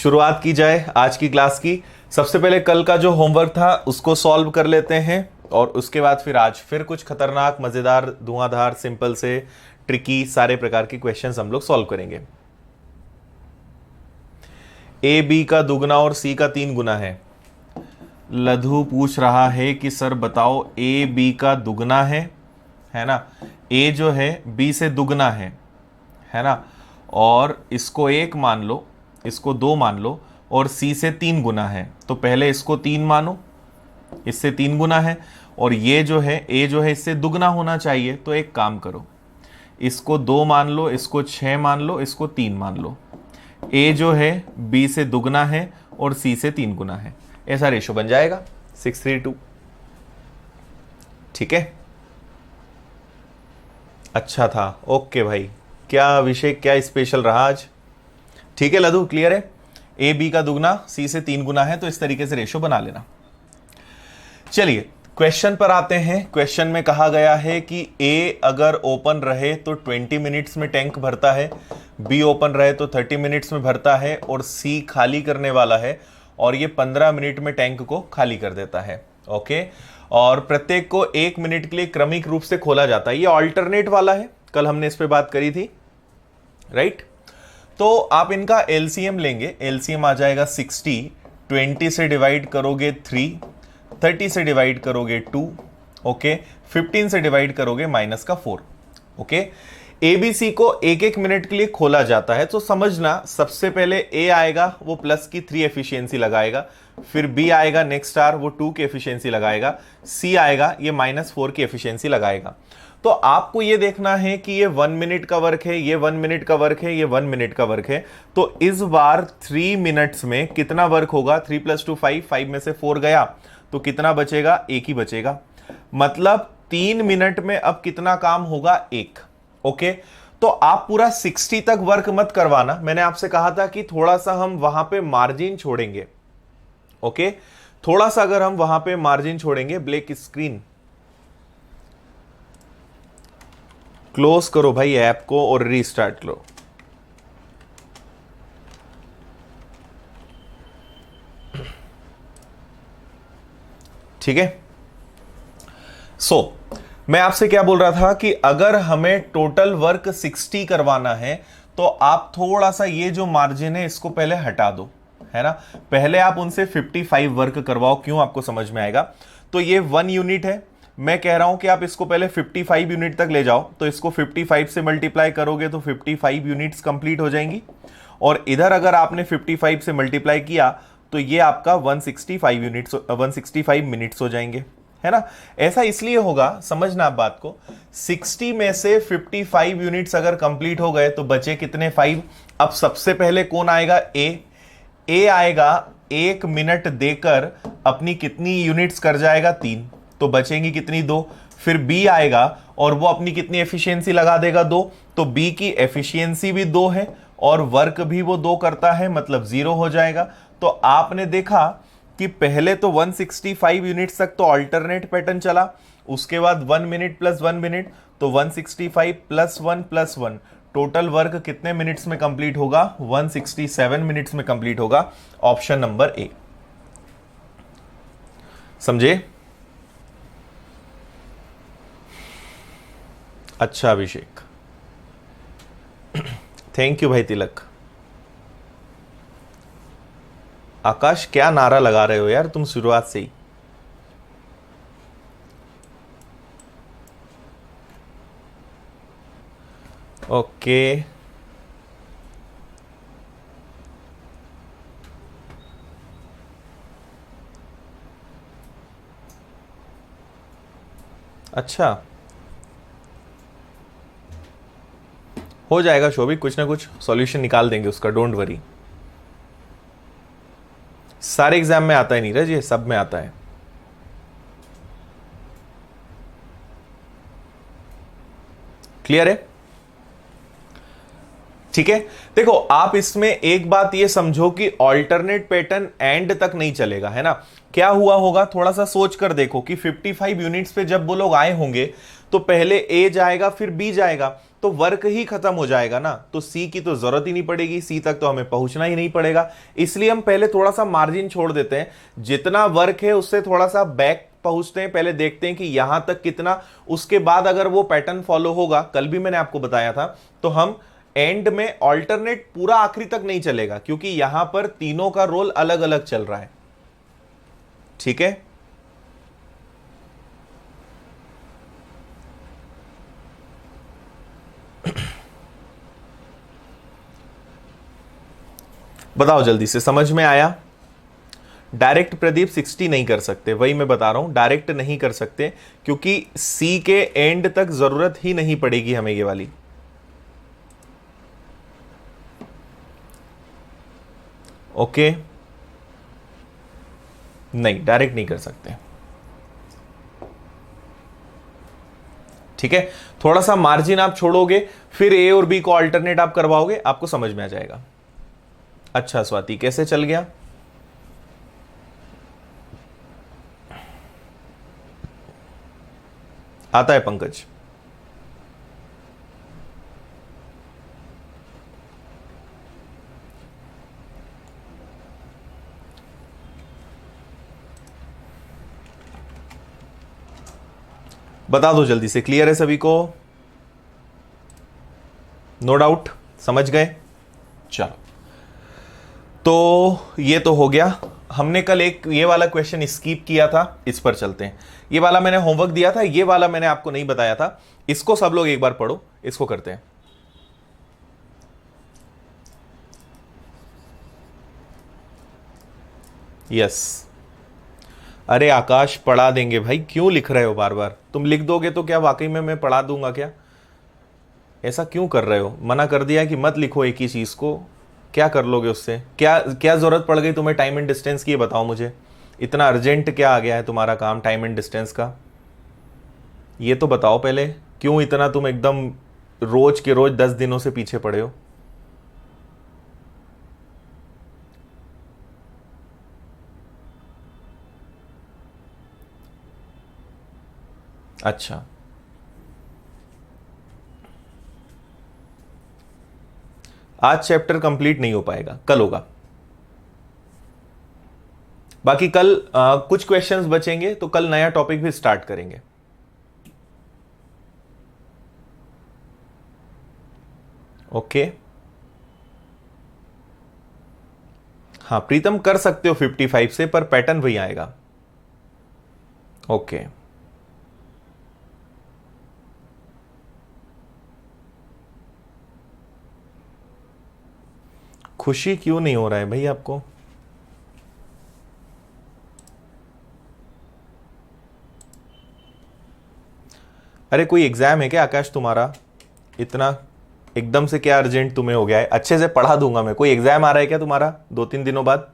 शुरुआत की जाए आज की क्लास की। सबसे पहले कल का जो होमवर्क था उसको सॉल्व कर लेते हैं और उसके बाद फिर आज फिर कुछ खतरनाक, मजेदार, धुआंधार, सिंपल से ट्रिकी सारे प्रकार के क्वेश्चंस हम लोग सॉल्व करेंगे। ए बी का दुगना और सी का 3 गुना है। लधु पूछ रहा है कि सर बताओ ए बी का दुगना है ना, ए जो है बी से दुगना है ना, और इसको 1 मान लो, इसको 2 मान लो, और सी से 3 गुना है। तो पहले इसको 3 मानो, इससे 3 गुना है, और ये जो है ए जो है इससे दुगना होना चाहिए। तो एक काम करो, इसको 2 मान लो, इसको 6 मान लो, इसको 3 मान लो। ए जो है बी से दुगना है और सी से 3 गुना है। ऐसा रेशो बन जाएगा 6:3:2। ठीक है, अच्छा था। ओके भाई, क्या विषय, क्या स्पेशल रहा आज। ठीक है लधु, क्लियर है। ए बी का दुगना सी से 3 गुना है, तो इस तरीके से रेशो बना लेना। चलिए क्वेश्चन पर आते हैं। क्वेश्चन में कहा गया है कि ए अगर ओपन रहे तो 20 मिनट्स में टैंक भरता है, बी ओपन रहे तो 30 मिनट्स में भरता है, और सी खाली करने वाला है और ये 15 मिनट में टैंक को खाली कर देता है। ओके, और प्रत्येक को 1 मिनट के लिए क्रमिक रूप से खोला जाता है। ये ऑल्टरनेट वाला है, कल हमने इस पे बात करी थी, राइट। तो आप इनका एलसीएम लेंगे, एलसीएम आ जाएगा 60, 20 से डिवाइड करोगे 3, 30 से डिवाइड करोगे 2, ओके, 15 से डिवाइड करोगे -4। ओके, एबीसी को 1-1 मिनट के लिए खोला जाता है। तो समझना, सबसे पहले ए आएगा, वो प्लस की 3 एफिशिएंसी लगाएगा, फिर बी आएगा नेक्स्ट आर, वो 2 की एफिशिएंसी लगाएगा, सी आएगा, ये -4 की एफिशिएंसी लगाएगा। तो आपको ये देखना है कि ये 1 मिनट का वर्क है, ये 1 मिनट का वर्क है, ये 1 मिनट का वर्क है। तो इस बार 3 मिनट्स में कितना वर्क होगा? 3 + 2 5, 5 में से 4 गया तो कितना बचेगा? 1 ही बचेगा। मतलब 3 मिनट में अब कितना काम होगा? 1। ओके, तो आप पूरा 60 तक वर्क मत करवाना। मैंने आपसे कहा था कि थोड़ा सा हम वहां पे मार्जिन छोड़ेंगे। ओके, थोड़ा सा अगर हम वहां पे मार्जिन छोड़ेंगे, ब्लैक स्क्रीन क्लोज करो भाई ऐप को और रीस्टार्ट करो। ठीक है, मैं आपसे क्या बोल रहा था कि अगर हमें टोटल वर्क 60 करवाना है तो आप थोड़ा सा ये जो मार्जिन है इसको पहले हटा दो, है ना। पहले आप उनसे 55 वर्क करवाओ। क्यों? आपको समझ में आएगा। तो ये 1 यूनिट है, मैं कह रहा हूं कि आप इसको पहले 55 यूनिट तक ले जाओ। तो इसको 55 से मल्टीप्लाई करोगे तो 55 यूनिट्स कंप्लीट हो जाएंगी, और इधर अगर आपने 55 से मल्टीप्लाई किया तो ये आपका 165 यूनिट्स, 165 मिनट्स हो जाएंगे, है ना। ऐसा इसलिए होगा, समझना आप बात को, 60 में से 55 यूनिट्स अगर कंप्लीट हो गए तो बचे कितने? 5। अब सबसे पहले कौन आएगा? ए आएगा, 1 मिनट देकर अपनी कितनी यूनिट्स कर जाएगा? 3, तो बचेंगी कितनी? 2। फिर बी आएगा और वो अपनी कितनी एफिशिएंसी लगा देगा? 2। तो बी की एफिशिएंसी भी 2 है और वर्क भी वो 2 करता है, मतलब 0 हो जाएगा। तो आपने देखा कि पहले तो 165 यूनिट्स तक तो अल्टरनेट पैटर्न चला, उसके बाद 1 मिनट + 1 मिनट, तो 165 + 1 + 1, टोटल वर्क कितने मिनट्स में कंप्लीट होगा? 167 मिनट्स में कंप्लीट होगा। Option number A. समझे? अच्छा अभिषेक, थैंक यू भाई तिलक। आकाश, क्या नारा लगा रहे हो यार तुम शुरुआत से ही। ओके, अच्छा हो जाएगा शोभी, कुछ ना कुछ सॉल्यूशन निकाल देंगे उसका, डोंट वरी। सारे एग्जाम में आता है नीरज, ये सब में आता है। क्लियर है? ठीक है, देखो आप इसमें एक बात ये समझो कि ऑल्टरनेट पैटर्न एंड तक नहीं चलेगा, है ना। क्या हुआ होगा, थोड़ा सा सोच कर देखो कि 55 यूनिट्स पे जब वो लोग आए होंगे तो पहले ए जाएगा फिर बी जाएगा, तो वर्क ही खत्म हो जाएगा ना, तो सी की तो जरूरत ही नहीं पड़ेगी, सी तक तो हमें पहुंचना ही नहीं पड़ेगा। इसलिए हम पहले थोड़ा सा मार्जिन छोड़ देते हैं, जितना वर्क है उससे थोड़ा सा बैक पहुंचते हैं, पहले देखते हैं कि यहां तक कितना, उसके बाद अगर वो पैटर्न फॉलो होगा, कल भी मैंने आपको बताया था, तो हम एंड में ऑल्टरनेट पूरा आखिरी तक नहीं चलेगा, क्योंकि यहां पर तीनों का रोल अलग अलग चल रहा है। ठीक है, बताओ जल्दी से, समझ में आया? डायरेक्ट प्रदीप 60 नहीं कर सकते, वही मैं बता रहा हूं, डायरेक्ट नहीं कर सकते, क्योंकि सी के एंड तक जरूरत ही नहीं पड़ेगी हमें ये वाली। ओके, नहीं डायरेक्ट नहीं कर सकते। ठीक है, थोड़ा सा मार्जिन आप छोड़ोगे, फिर ए और बी को अल्टरनेट आप करवाओगे, आपको समझ में आ जाएगा। अच्छा स्वाति, कैसे चल गया? आता है पंकज? बता दो जल्दी से, क्लियर है सभी को? नो डाउट, समझ गए? चलो, तो ये तो हो गया। हमने कल एक ये वाला क्वेश्चन स्किप किया था, इस पर चलते हैं। ये वाला मैंने होमवर्क दिया था, ये वाला मैंने आपको नहीं बताया था, इसको सब लोग एक बार पढ़ो, इसको करते हैं। यस, अरे आकाश पढ़ा देंगे भाई, क्यों लिख रहे हो बार बार? तुम लिख दोगे तो क्या वाकई में मैं पढ़ा दूंगा क्या? ऐसा क्यों कर रहे हो? मना कर दिया कि मत लिखो एक ही चीज को, क्या कर लोगे उससे? क्या क्या जरूरत पड़ गई तुम्हें टाइम एंड डिस्टेंस की, ये बताओ मुझे। इतना अर्जेंट क्या आ गया है तुम्हारा काम टाइम एंड डिस्टेंस का? ये तो बताओ पहले, क्यों इतना तुम एकदम रोज के रोज 10 दिनों से पीछे पड़े हो? अच्छा, आज चैप्टर कंप्लीट नहीं हो पाएगा, कल होगा। बाकी कल कुछ क्वेश्चंस बचेंगे, तो कल नया टॉपिक भी स्टार्ट करेंगे। ओके, हाँ प्रीतम कर सकते हो 55 से, पर पैटर्न वही आएगा। ओके, खुशी क्यों नहीं हो रहा है भाई आपको? अरे कोई एग्जाम है क्या आकाश तुम्हारा? इतना एकदम से क्या अर्जेंट तुम्हें हो गया है? अच्छे से पढ़ा दूंगा मैं, कोई एग्जाम आ रहा है क्या तुम्हारा 2-3 दिनों बाद?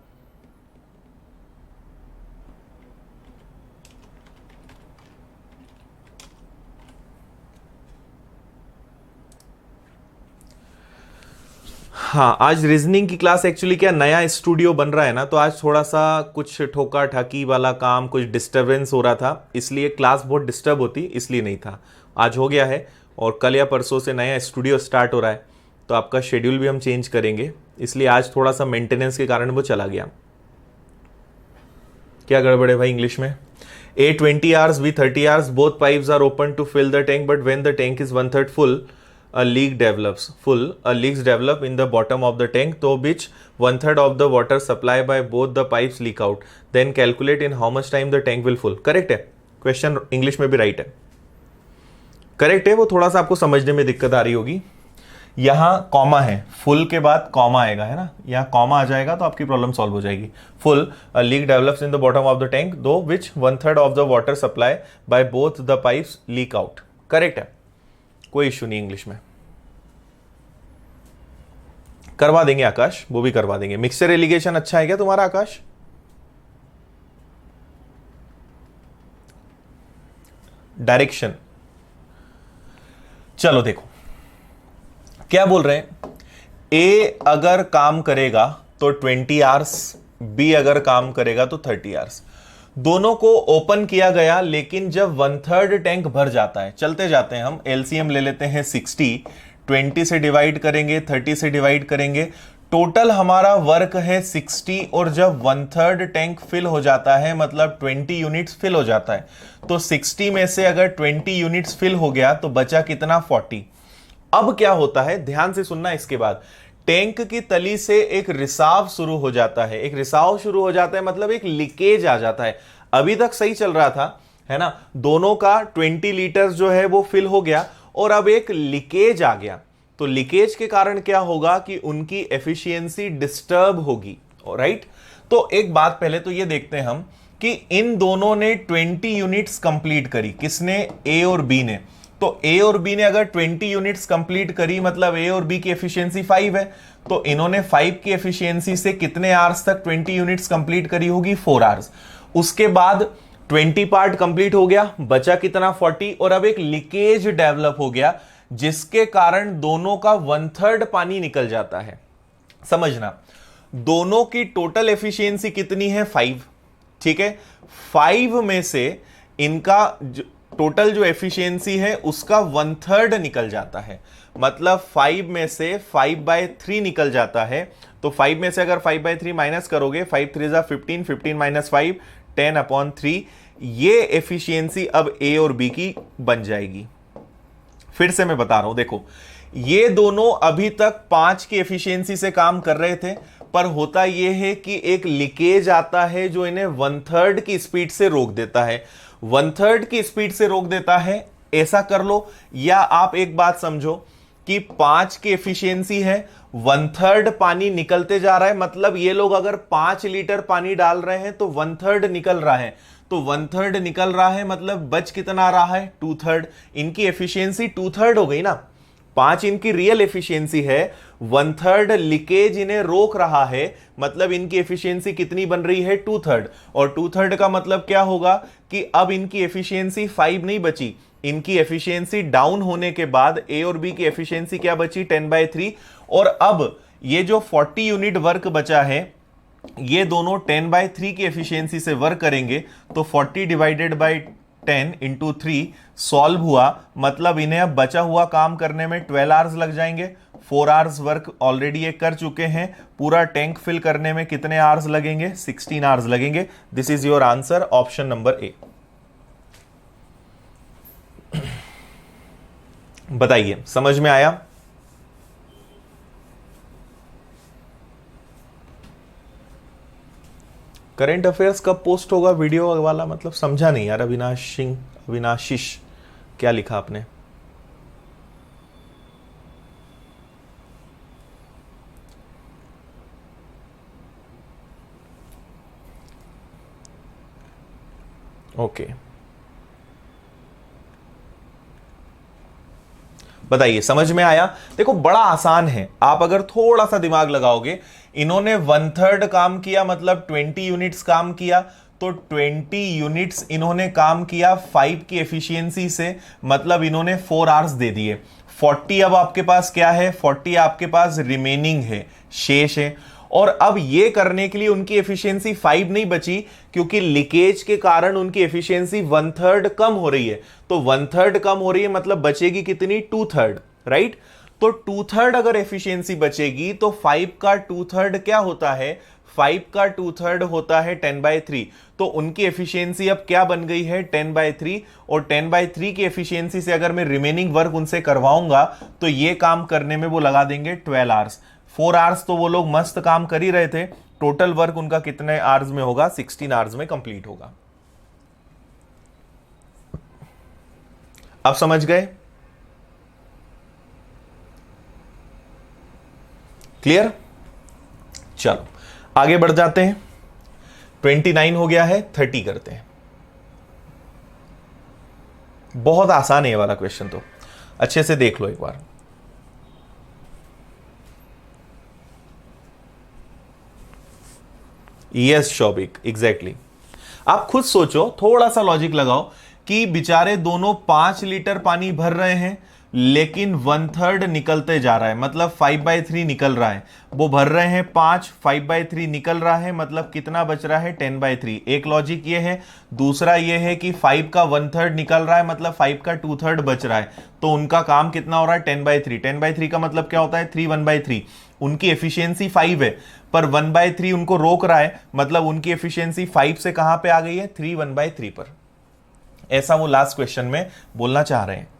हाँ, आज रीजनिंग की क्लास एक्चुअली क्या नया स्टूडियो बन रहा है ना, तो आज थोड़ा सा कुछ ठोका ठाकी वाला काम, कुछ डिस्टरबेंस हो रहा था, इसलिए क्लास बहुत डिस्टर्ब होती, इसलिए नहीं था। आज हो गया है, और कल या परसों से नया स्टूडियो स्टार्ट हो रहा है, तो आपका शेड्यूल भी हम चेंज करेंगे, इसलिए आज थोड़ा सा मेंटेनेंस के कारण वो चला गया। क्या गड़बड़ है भाई इंग्लिश में? A 20 hours, B 30 hours, both pipes are open to fill the tank, but when the tank is 1/3 full, a leak develops. Leaks develop in the bottom of the tank, to which 1/3 of the water supply by both the pipes leak out. Then calculate in how much time the tank will full. Correct है question, English में भी right है, correct है। वो थोड़ा सा आपको समझने में दिक्कत आ रही होगी, यहां कॉमा है, फुल के बाद कॉमा आएगा, है ना, यहां कॉमा आ जाएगा तो आपकी प्रॉब्लम सॉल्व हो जाएगी। Full, leak develops in the bottom of the tank, दो विच 1/3 of the water supply by both the pipes leak out. Correct है, कोई इश्यू नहीं इंग्लिश में, करवा देंगे आकाश, वो भी करवा देंगे। मिक्सचर एलिगेशन अच्छा है क्या तुम्हारा आकाश? डायरेक्शन, चलो देखो क्या बोल रहे हैं। ए अगर काम करेगा तो 20 आवर्स, बी अगर काम करेगा तो 30 आवर्स। दोनों को ओपन किया गया, लेकिन जब 1/3 टैंक भर जाता है, चलते जाते हैं हम, एलसीएम ले लेते हैं 60, 20 से डिवाइड करेंगे, 30 से डिवाइड करेंगे, टोटल हमारा वर्क है 60, और जब 1/3 टैंक फिल हो जाता है मतलब 20 यूनिट्स फिल हो जाता है, तो 60 में से अगर 20 यूनिट्स फिल हो गया तो बचा कितना, 40। अब क्या होता है, ध्यान से सुनना, इसके बाद टैंक की तली से एक रिसाव शुरू हो जाता है। एक रिसाव शुरू हो जाता है मतलब एक लीकेज आ जाता है। अभी तक सही चल रहा था, है ना, दोनों का 20 लीटर जो है वो फिल हो गया, और अब एक लीकेज आ गया। तो लीकेज के कारण क्या होगा कि उनकी एफिशिएंसी डिस्टर्ब होगी। राइट, तो एक बात पहले तो ये देखते हैं हम कि इन दोनों ने 20 यूनिट्स कंप्लीट करी, किसने, ए और बी ने। तो ए और बी ने अगर 20 यूनिट्स कंप्लीट करी मतलब ए और बी की एफिशिएंसी 5 है, तो इन्होंने 5 की एफिशिएंसी से कितने आवर्स तक 20 यूनिट्स कंप्लीट करी होगी, 4 आवर्स। उसके बाद 20 पार्ट कंप्लीट हो गया, बचा कितना, 40, और अब एक लीकेज डेवलप हो गया जिसके कारण दोनों का 1/3 पानी निकल जाता है। समझना, दोनों की टोटल एफिशिएंसी कितनी है, 5, ठीक है। 5 में से इनका टोटल जो एफिशिएंसी है उसका 1/3 निकल जाता है, मतलब 5 में से 5/3 निकल जाता है। तो 5 में से अगर 5/3 माइनस करोगे, 5 3 जा 15, 15 माइनस 5, 10/3, ये एफिशिएंसी अब ए और बी की बन जाएगी। फिर से मैं बता रहा हूं, देखो, ये दोनों अभी तक 5 की एफिशिएंसी से काम कर रहे थे, पर होता यह है कि एक लीकेज आता है जो इन्हें 1/3 की स्पीड से रोक देता है। 1/3 की स्पीड से रोक देता है, ऐसा कर लो। या आप एक बात समझो कि 5 की एफिशिएंसी है, 1/3 पानी निकलते जा रहा है, मतलब ये लोग अगर 5 लीटर पानी डाल रहे हैं तो 1/3 निकल रहा है। तो 1/3 निकल रहा है मतलब बच कितना रहा है, 2/3। इनकी एफिशिएंसी 2/3 हो गई ना। 5 इनकी रियल एफिशिएंसी है, 1/3 लीकेज इन्हें रोक रहा है, मतलब इनकी एफिशिएंसी कितनी बन रही है, 2/3। और 2/3 का मतलब क्या होगा कि अब इनकी एफिशिएंसी 5 नहीं बची, इनकी एफिशिएंसी डाउन होने के बाद ए और बी की एफिशिएंसी क्या बची, 10/3। और अब ये जो 40 यूनिट वर्क बचा है, ये दोनों 10/3 की एफिशिएंसी से वर्क करेंगे, तो 40 डिवाइडेड बाई 10 इंटू 3 सॉल्व हुआ, मतलब इन्हें अब बचा हुआ काम करने में 12 आवर्स लग जाएंगे। 4 आवर्स वर्क ऑलरेडी ये कर चुके हैं, पूरा टैंक फिल करने में कितने आवर्स लगेंगे, 16 आवर्स लगेंगे। This is your answer, option number A. बताइए, समझ में आया? करंट अफेयर्स कब पोस्ट होगा वीडियो वाला, मतलब समझा नहीं यार। अविनाश सिंह, अविनाशिश, क्या लिखा आपने? ओके, बताइए, समझ में आया? देखो, बड़ा आसान है, आप अगर थोड़ा सा दिमाग लगाओगे। इन्होंने 1/3 काम किया मतलब 20 यूनिट्स काम किया, तो 20 यूनिट्स इन्होंने काम किया 5 की एफिशिएंसी से, मतलब इन्होंने 4 आवर्स दे दिए। 40 अब आपके पास क्या है, 40 आपके पास रिमेनिंग है, शेष है। और अब ये करने के लिए उनकी एफिशिएंसी 5 नहीं बची, क्योंकि लीकेज के कारण उनकी एफिशिएंसी 1/3 कम हो रही है। तो 1/3 कम हो रही है मतलब बचेगी कितनी, 2/3, राइट। तो 2/3 अगर एफिशिएंसी बचेगी तो 5 का 2/3 क्या होता है, 5 का 2/3 होता है 10/3। तो उनकी एफिशिएंसी अब क्या बन गई है, 10/3। और 10/3 की एफिशिएंसी से अगर मैं रिमेनिंग वर्क उनसे करवाऊंगा तो ये काम करने में वो लगा देंगे 12 आवर्स। 4 आवर्स तो वो लोग मस्त काम कर ही रहे थे, टोटल वर्क उनका कितने आवर्स में होगा, 16 आवर्स में कंप्लीट होगा। अब समझ गए? क्लियर? चलो आगे बढ़ जाते हैं। 29 हो गया है, 30 करते हैं। बहुत आसान है ये वाला क्वेश्चन, तो अच्छे से देख लो एक बार। Yes शौबिक, exactly. आप खुद सोचो, थोड़ा सा लॉजिक लगाओ कि बेचारे दोनों 5 लीटर पानी भर रहे हैं, लेकिन 1/3 निकलते जा रहा है, मतलब 5/3 निकल रहा है। वो भर रहे हैं 5, 5/3 निकल रहा है, मतलब कितना बच रहा है 10/3। एक लॉजिक ये है। दूसरा ये है कि 5 का 1/3 निकल रहा है, मतलब 5 का 2/3 बच रहा है। तो उनका काम कितना हो रहा है 10/3। 10/3 का मतलब क्या होता है 3 1/3। उनकी एफिशिएंसी 5 है, पर 1/3 उनको रोक रहा है, मतलब उनकी एफिशिएंसी 5 से कहां पे आ गई है 3 1/3 पर। ऐसा वो लास्ट क्वेश्चन में बोलना चाह रहे हैं।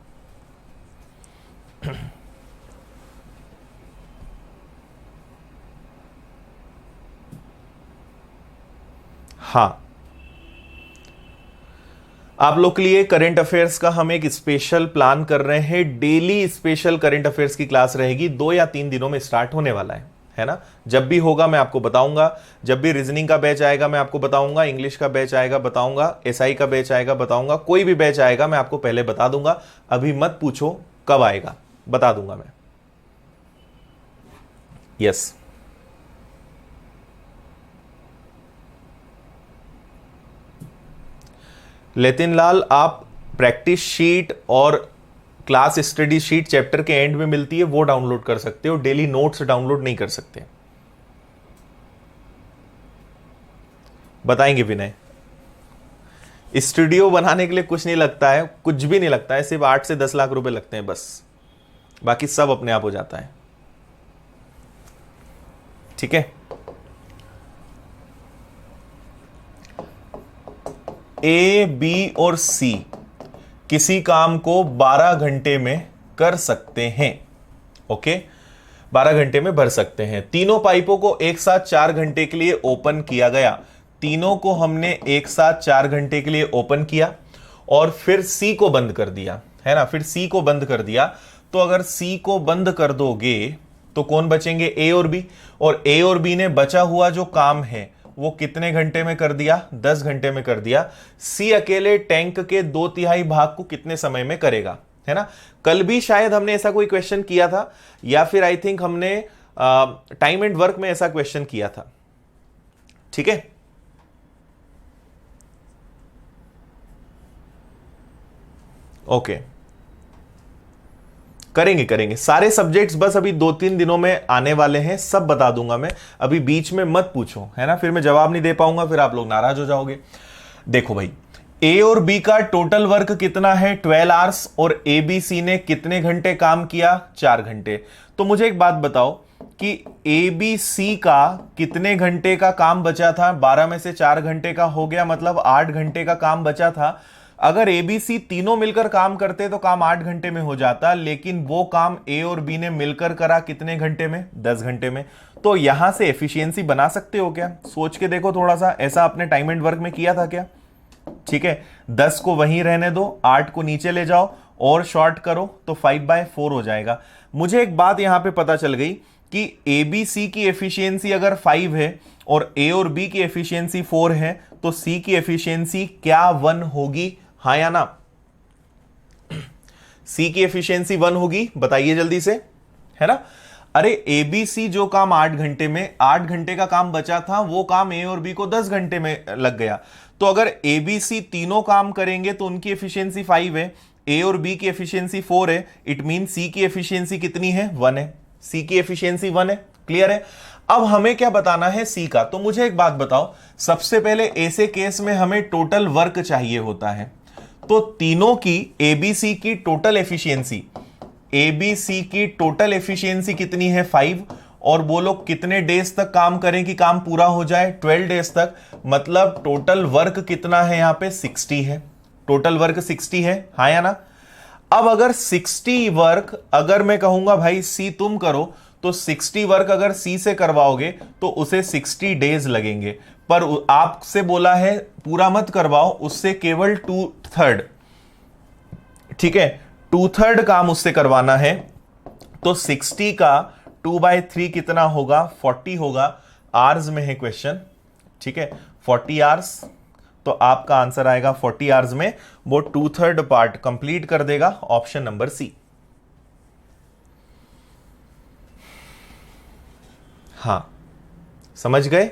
हाँ, आप लोग के लिए करंट अफेयर्स का हम एक स्पेशल प्लान कर रहे हैं। डेली स्पेशल करंट अफेयर्स की क्लास रहेगी, 2 या 3 दिनों में स्टार्ट होने वाला है ना। जब भी होगा मैं आपको बताऊंगा। जब भी रीजनिंग का बैच आएगा मैं आपको बताऊंगा, इंग्लिश का बैच आएगा बताऊंगा, एसआई का बैच आएगा बताऊंगा, कोई भी बैच आएगा मैं आपको पहले बता दूंगा। अभी मत पूछो कब आएगा, बता दूंगा मैं। यस, लेतिन लाल, आप प्रैक्टिस शीट और क्लास स्टडी शीट चैप्टर के एंड में मिलती है, वो डाउनलोड कर सकते हो। डेली नोट्स डाउनलोड नहीं कर सकते। बताएंगे विनय। स्टूडियो बनाने के लिए कुछ नहीं लगता है, कुछ भी नहीं लगता है, सिर्फ 8 से 10 लाख रुपए लगते हैं बस। बाकी सब अपने आप हो जाता है। ठीक है। ए, बी और सी किसी काम को 12 घंटे में कर सकते हैं। ओके, 12 घंटे में भर सकते हैं। तीनों पाइपों को एक साथ 4 घंटे के लिए ओपन किया गया। तीनों को हमने एक साथ 4 घंटे के लिए ओपन किया और फिर सी को बंद कर दिया, है ना। फिर सी को बंद कर दिया। तो अगर सी को बंद कर दोगे तो कौन बचेंगे, ए और बी। और ए और बी ने बचा हुआ जो काम है वो कितने घंटे में कर दिया, 10 घंटे में कर दिया। सी अकेले टैंक के 2/3 भाग को कितने समय में करेगा, है ना। कल भी शायद हमने ऐसा कोई क्वेश्चन किया था, या फिर आई थिंक हमने टाइम एंड वर्क में ऐसा क्वेश्चन किया था। ठीक है। ओके, करेंगे करेंगे सारे सब्जेक्ट्स, बस अभी 2-3 दिनों में आने वाले हैं, सब बता दूंगा मैं। अभी बीच में मत पूछो, है ना, फिर मैं जवाब नहीं दे पाऊंगा, फिर आप लोग नाराज हो जाओगे। देखो भाई, ए और बी का टोटल वर्क कितना है 12 आवर्स, और ए बी सी ने कितने घंटे काम किया 4 घंटे। तो मुझे एक बात बताओ कि ए बी सी का कितने घंटे का काम बचा था, 12 में से 4 घंटे का हो गया, मतलब 8 घंटे का काम बचा था। अगर ए बी सी तीनों मिलकर काम करते तो काम 8 घंटे में हो जाता, लेकिन वो काम ए और बी ने मिलकर करा कितने घंटे में, 10 घंटे में। तो यहां से एफिशिएंसी बना सकते हो क्या, सोच के देखो थोड़ा सा। ऐसा आपने टाइम एंड वर्क में किया था क्या। ठीक है, 10 को वहीं रहने दो, 8 को नीचे ले जाओ और शॉर्ट करो तो 5/4 हो जाएगा। मुझे एक बात यहां पे पता चल गई कि ए बी सी की एफिशिएंसी अगर 5 है और ए और बी की एफिशिएंसी 4 है, तो सी की एफिशिएंसी क्या 1 होगी, हाँ या ना। सी की एफिशिएंसी 1 होगी, बताइए जल्दी से, है ना। अरे ए बी सी जो काम 8 घंटे में, 8 घंटे का काम बचा था, वो काम ए और बी को 10 घंटे में लग गया। तो अगर ए बी सी तीनों काम करेंगे तो उनकी एफिशिएंसी 5 है, ए और बी की एफिशिएंसी 4 है। इट मीन सी की एफिशिएंसी कितनी है, 1 है। सी की एफिशिएंसी 1 है, क्लियर है। अब हमें क्या बताना है सी का। तो मुझे एक बात बताओ, सबसे पहले ऐसे केस में हमें टोटल वर्क चाहिए होता है। तो तीनों की एबीसी की टोटल एफिशिएंसी, एबीसी की टोटल एफिशिएंसी कितनी है 5, और वो लोग कितने डेज तक काम करें कि काम पूरा हो जाए, 12 डेज तक। मतलब टोटल वर्क कितना है यहां पे 60 है, टोटल वर्क 60 है, हाँ या ना। अब अगर 60 वर्क अगर मैं कहूंगा भाई सी तुम करो, तो 60 वर्क अगर सी से करवाओगे तो उसे 60 डेज लगेंगे। पर आपसे बोला है पूरा मत करवाओ, उससे केवल 2/3, ठीक है, 2/3 काम उससे करवाना है। तो 60 का 2/3 कितना होगा, 40 होगा। आवर्स में है क्वेश्चन, ठीक है, 40 आवर्स। तो आपका आंसर आएगा 40 आवर्स में वो 2/3 पार्ट कंप्लीट कर देगा, ऑप्शन नंबर सी। हां, समझ गए।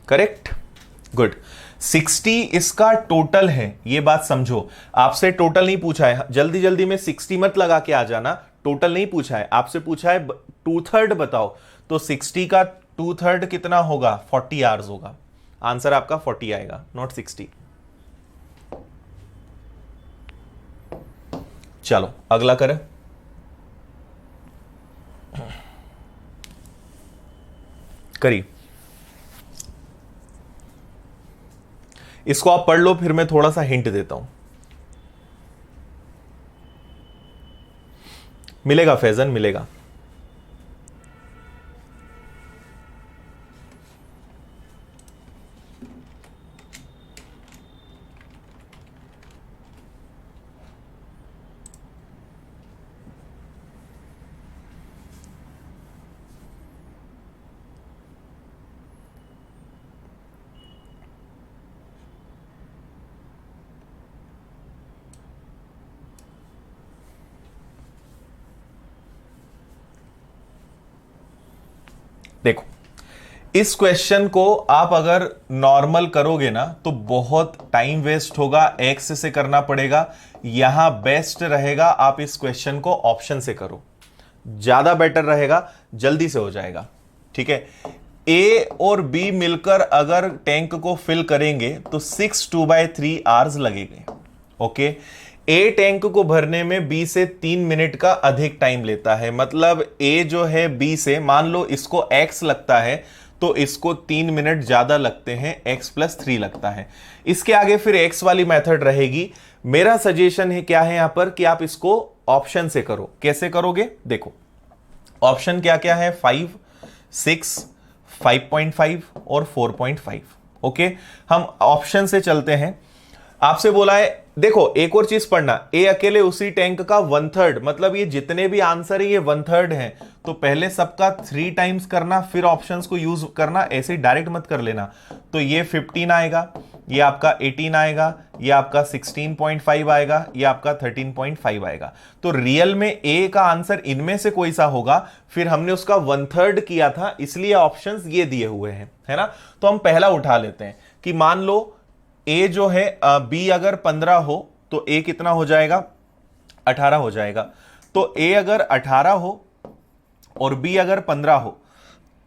Correct, good. 60 इसका टोटल है, ये बात समझो। आपसे टोटल नहीं पूछा है, जल्दी जल्दी में 60 मत लगा के आ जाना, टोटल नहीं पूछा है, आपसे पूछा है 2/3 बताओ। तो 60 का 2/3 कितना होगा? 40 आवर्स होगा। आंसर आपका 40 आएगा, नॉट 60। चलो अगला करें। करिए, इसको आप पढ़ लो, फिर मैं थोड़ा सा हिंट देता हूं। मिलेगा फैजन, मिलेगा। देखो, इस क्वेश्चन को आप अगर नॉर्मल करोगे ना तो बहुत टाइम वेस्ट होगा, एक्स से करना पड़ेगा। यहां बेस्ट रहेगा आप इस क्वेश्चन को ऑप्शन से करो, ज्यादा बेटर रहेगा, जल्दी से हो जाएगा। ठीक है, ए और बी मिलकर अगर टैंक को फिल करेंगे तो 6 2/3 आवर्स लगेंगे। ओके, ए टैंक को भरने में बी से 3 मिनट का अधिक टाइम लेता है। मतलब ए जो है बी से, मान लो इसको एक्स लगता है तो इसको 3 मिनट ज्यादा लगते हैं, x+3 लगता है। इसके आगे फिर एक्स वाली मेथड रहेगी। मेरा सजेशन है क्या है यहां पर कि आप इसको ऑप्शन से करो। कैसे करोगे? देखो, ऑप्शन क्या क्या है? 5, 6, 5.5 और 4.5। ओके, हम ऑप्शन से चलते हैं। आपसे बोला है, देखो एक और चीज पढ़ना, ए अकेले उसी टैंक का 1/3, मतलब ये जितने भी आंसर है ये 1/3 है। तो पहले सबका 3 टाइम्स करना, फिर ऑप्शंस को यूज करना, ऐसे डायरेक्ट मत कर लेना। तो ये 15 आएगा, ये आपका 18 आएगा, ये आपका 16.5 आएगा, ये आपका 13.5 आएगा। तो रियल में ए का आंसर इनमें से कोई सा होगा। फिर हमने उसका 1/3 किया था, इसलिए ऑप्शंस ये दिए हुए हैं, है ना। तो हम पहला उठा लेते हैं कि मान लो ए जो है बी अगर 15 हो तो ए कितना हो जाएगा? 18 हो जाएगा। तो ए अगर 18 हो और बी अगर 15 हो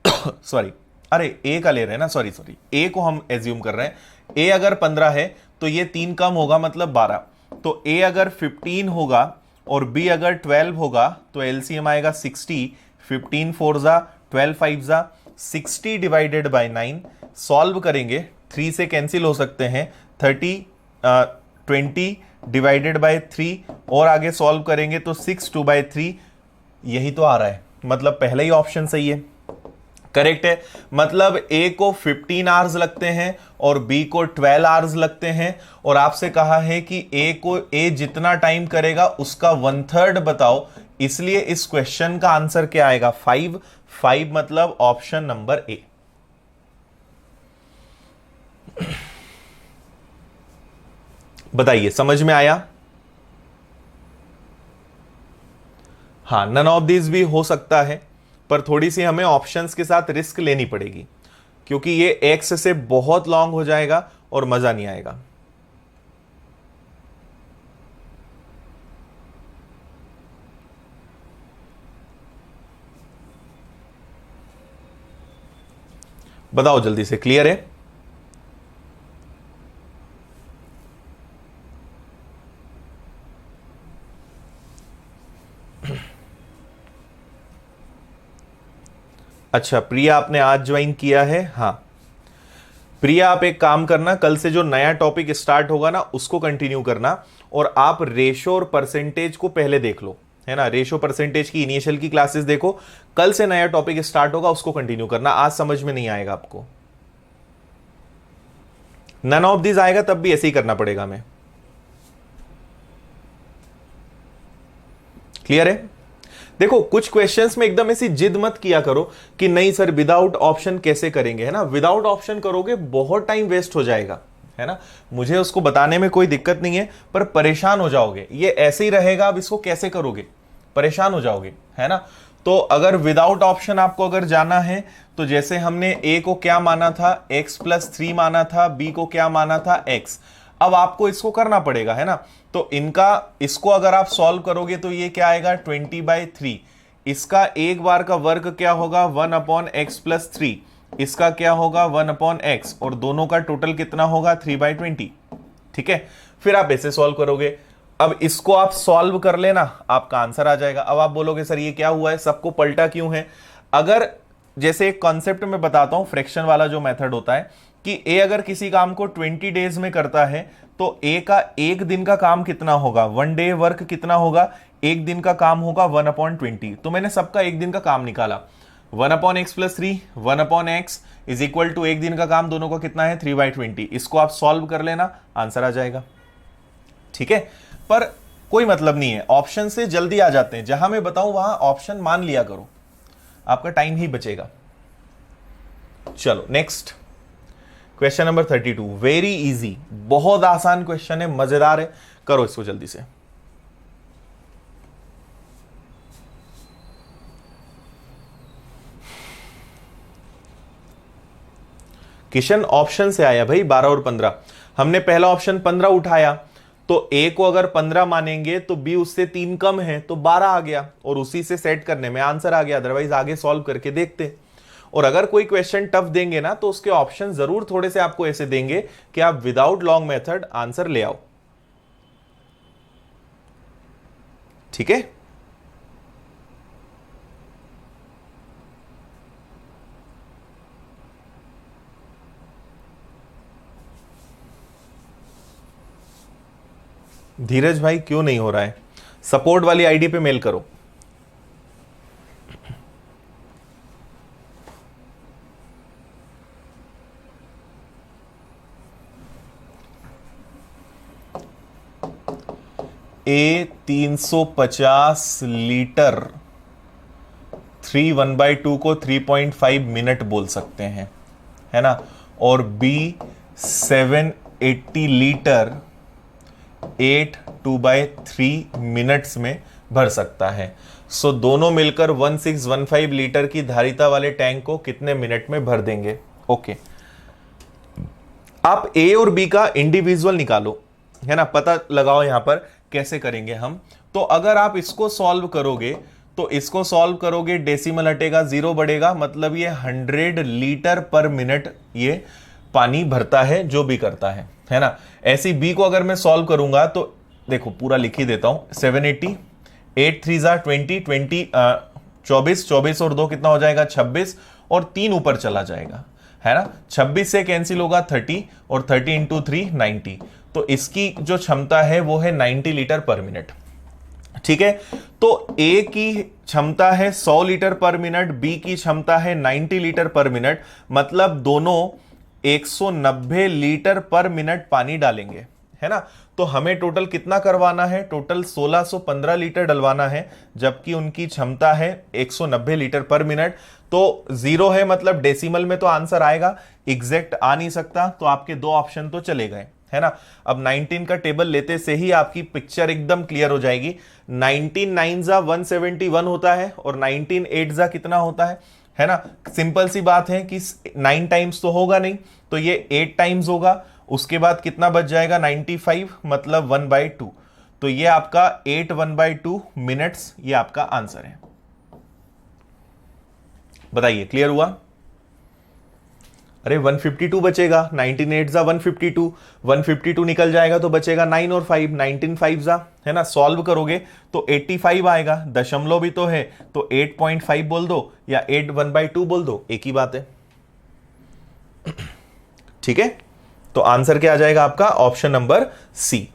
सॉरी, अरे ए का ले रहे हैं ना, सॉरी ए को हम एज्यूम कर रहे हैं। ए अगर 15 है तो ये 3 कम होगा, मतलब 12। तो ए अगर 15 होगा और बी अगर 12 होगा तो एलसीएम आएगा 60। 15 4 जा, 12 5 जा, 60 डिवाइडेड बाय 9। सॉल्व करेंगे, 3 से कैंसिल हो सकते हैं, 20 डिवाइडेड बाय 3, और आगे सॉल्व करेंगे तो 6 2/3। यही तो आ रहा है, मतलब पहला ही ऑप्शन सही है, करेक्ट है। मतलब ए को 15 आवर्स लगते हैं और बी को 12 आवर्स लगते हैं। और आपसे कहा है कि ए जितना टाइम करेगा उसका 1/3 बताओ। इसलिए इस क्वेश्चन का आंसर क्या आएगा? 5 मतलब ऑप्शन नंबर ए। बताइए, समझ में आया? हाँ, नन ऑफ दिस भी हो सकता है, पर थोड़ी सी हमें ऑप्शंस के साथ रिस्क लेनी पड़ेगी, क्योंकि ये एक्स से बहुत लॉन्ग हो जाएगा और मजा नहीं आएगा। बताओ जल्दी से, क्लियर है? अच्छा प्रिया, आपने आज ज्वाइन किया है? हाँ प्रिया, आप एक काम करना, कल से जो नया टॉपिक स्टार्ट होगा ना उसको कंटिन्यू करना, और आप रेशो और परसेंटेज को पहले देख लो, है ना। रेशो परसेंटेज की इनिशियल की क्लासेस देखो, कल से नया टॉपिक स्टार्ट होगा उसको कंटिन्यू करना। आज समझ में नहीं आएगा आपको, नन ऑफ दिस आएगा तब भी ऐसे ही करना पड़ेगा हमें। क्लियर है? देखो कुछ क्वेश्चंस में एकदम ऐसी जिद मत किया करो कि नहीं सर विदाउट ऑप्शन कैसे करेंगे, है ना। विदाउट ऑप्शन करोगे बहुत टाइम वेस्ट हो जाएगा, है ना। मुझे उसको बताने में कोई दिक्कत नहीं है, पर परेशान हो जाओगे। ये ऐसे ही रहेगा, अब इसको कैसे करोगे, परेशान हो जाओगे, है ना। तो अगर विदाउट ऑप्शन आपको अगर जाना है तो जैसे हमने a को क्या माना था, x+3 माना था, b को क्या माना था, x। अब आपको इसको करना पड़ेगा, है ना। तो इनका इसको अगर आप सॉल्व करोगे तो ये क्या आएगा 20/3। इसका एक बार का वर्ग क्या होगा 1/x+3, इसका क्या होगा 1/x, और दोनों का टोटल कितना होगा 3/20। ठीक है, फिर आप ऐसे सॉल्व करोगे। अब इसको आप सॉल्व कर लेना, आपका आंसर आ जाएगा। अब आप बोलोगे सर ये क्या हुआ है, सबको पलटा क्यों है। अगर जैसे एक कॉन्सेप्ट में बताता हूं, फ्रैक्शन वाला जो मेथड होता है कि ए अगर किसी काम को 20 डेज में करता है तो ए का एक दिन का काम कितना होगा, 1 डे वर्क कितना होगा, एक दिन का काम होगा 1/20। तो मैंने सबका एक दिन का काम निकाला, 1/x+3 1/x is equal to एक दिन का काम दोनों का कितना है 3/20। इसको आप सॉल्व कर लेना, आंसर आ जाएगा। ठीक है, पर कोई मतलब नहीं है, ऑप्शन से जल्दी आ जाते हैं। जहां मैं बताऊं वहां ऑप्शन मान लिया करो, आपका टाइम ही बचेगा। चलो next question number 32, very easy, बहुत आसान क्वेश्चन है, मजेदार है, करो इसको जल्दी से। किशन ऑप्शन से आया भाई 12 और 15। हमने पहला ऑप्शन 15 उठाया, तो ए को अगर 15 मानेंगे तो बी उससे 3 कम है तो 12 आ गया, और उसी से सेट करने में आंसर आ गया। अदरवाइज आगे सॉल्व करके देखते। और अगर कोई क्वेश्चन टफ देंगे ना तो उसके ऑप्शन जरूर थोड़े से आपको ऐसे देंगे कि आप विदाउट लॉन्ग मेथड आंसर ले आओ। ठीक है, धीरज भाई क्यों नहीं हो रहा है, सपोर्ट वाली आईडी पे मेल करो। ए 350 लीटर 3 1/2 को 3.5 मिनट बोल सकते हैं, है ना। और बी 780 लीटर 8 2/3 मिनट्स में भर सकता है। सो दोनों मिलकर 1615 लीटर की धारिता वाले टैंक को कितने मिनट में भर देंगे। ओके, आप ए और बी का इंडिविजुअल निकालो, है ना, पता लगाओ यहां पर कैसे करेंगे हम। तो अगर आप इसको सॉल्व करोगे तो इसको सॉल्व करोगे, डेसिमल हटेगा, 0 बढ़ेगा, मतलब ये 100 लीटर पर मिनट ये पानी भरता है, जो भी करता है ना। ऐसी बी को अगर मैं सॉल्व करूंगा तो देखो पूरा लिख ही देता हूं, 780 8 3 20 20 24 24 और 2 कितना हो जाएगा 26, और 3 ऊपर चला जाएगा, है ना। 26 से कैंसिल होगा 30, और 30 इंटू 3 90। तो इसकी जो क्षमता है वो है 90 लीटर पर मिनट। ठीक है, तो ए की क्षमता है 100 लीटर पर मिनट, बी की क्षमता है 90 लीटर पर मिनट, मतलब दोनों 190 लीटर पर मिनट पानी डालेंगे, है ना। तो हमें टोटल कितना करवाना है, टोटल 1615 लीटर डलवाना है, जबकि उनकी क्षमता है 190 लीटर पर मिनट। तो 0 है, मतलब डेसिमल में तो आंसर आएगा, एग्जैक्ट आ नहीं सकता। तो आपके 2 ऑप्शन तो चले गए, है ना। अब 19 का टेबल लेते से ही आपकी पिक्चर एकदम क्लियर हो जाएगी। 19 9 जा 171 होता है, और 19 8 जा कितना होता है ना। सिंपल सी बात है कि 9 टाइम्स तो होगा नहीं, तो ये 8 टाइम्स होगा। उसके बाद कितना बच जाएगा 95, मतलब 1/2। तो ये आपका 8 1/2 मिनट्स, ये आपका आंसर है। बताइए, क्लियर हुआ। अरे 152 बचेगा, 19 8 जा 152, 152 निकल जाएगा तो बचेगा 9 और 5, 19 5 जा, है ना। सॉल्व करोगे तो 85 आएगा, दशमलव भी तो है, तो 8.5 बोल दो या 8 1/2 बोल दो, एक ही बात है। ठीक है, तो आंसर क्या आ जाएगा आपका, ऑप्शन नंबर सी।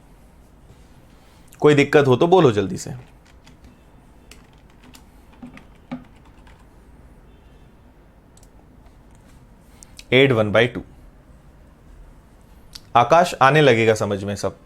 कोई दिक्कत हो तो बोलो जल्दी से। एट 1/2। आकाश आने लगेगा समझ में सब।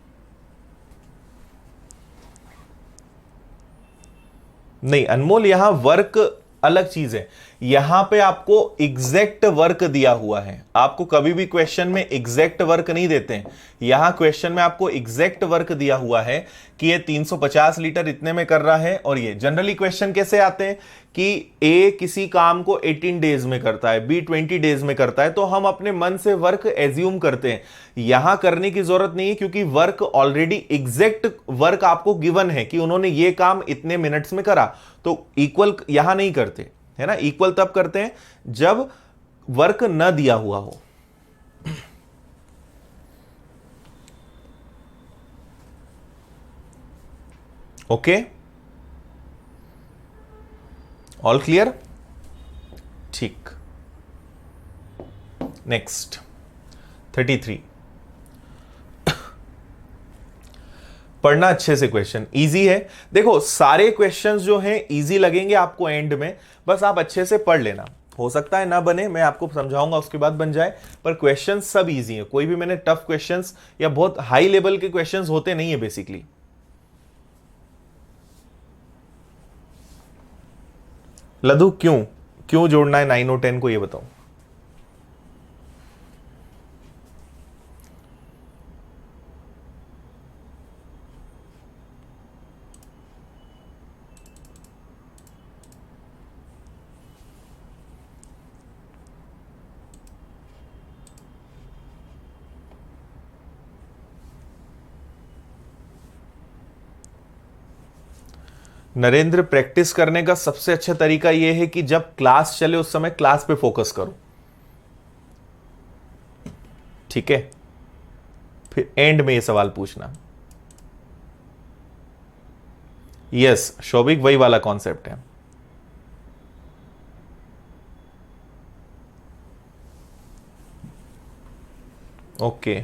नहीं अनमोल, यहां वर्क अलग चीज है। यहां पे आपको एग्जैक्ट वर्क दिया हुआ है, आपको कभी भी क्वेश्चन में एग्जैक्ट वर्क नहीं देते हैं। यहां क्वेश्चन में आपको एग्जैक्ट वर्क दिया हुआ है कि ये 350 लीटर इतने में कर रहा है। और ये जनरली क्वेश्चन कैसे आते हैं कि ए किसी काम को 18 डेज में करता है, बी 20 डेज में करता है, तो हम अपने मन से वर्क एज्यूम करते हैं। यहां करने की जरूरत नहीं है, क्योंकि वर्क ऑलरेडी एग्जैक्ट वर्क आपको गिवन है कि उन्होंने ये काम इतने मिनट्स में करा, तो इक्वल यहां नहीं करते, है ना। इक्वल तब करते हैं जब वर्क न दिया हुआ हो। Okay, all clear? ठीक, नेक्स्ट 33। पढ़ना अच्छे से, क्वेश्चन इजी है। देखो सारे क्वेश्चंस जो हैं इजी लगेंगे आपको एंड में, बस आप अच्छे से पढ़ लेना। हो सकता है ना बने, मैं आपको समझाऊंगा उसके बाद बन जाए, पर क्वेश्चंस सब इजी है। कोई भी मैंने टफ क्वेश्चंस या बहुत हाई लेवल के क्वेश्चंस होते नहीं है बेसिकली। लधु क्यों क्यों जोड़ना है 9 और 10 को, ये बताओ। नरेंद्र, प्रैक्टिस करने का सबसे अच्छा तरीका यह है कि जब क्लास चले उस समय क्लास पे फोकस करो, ठीक है। फिर एंड में ये सवाल पूछना। यस शौभिक, वही वाला कॉन्सेप्ट है। ओके,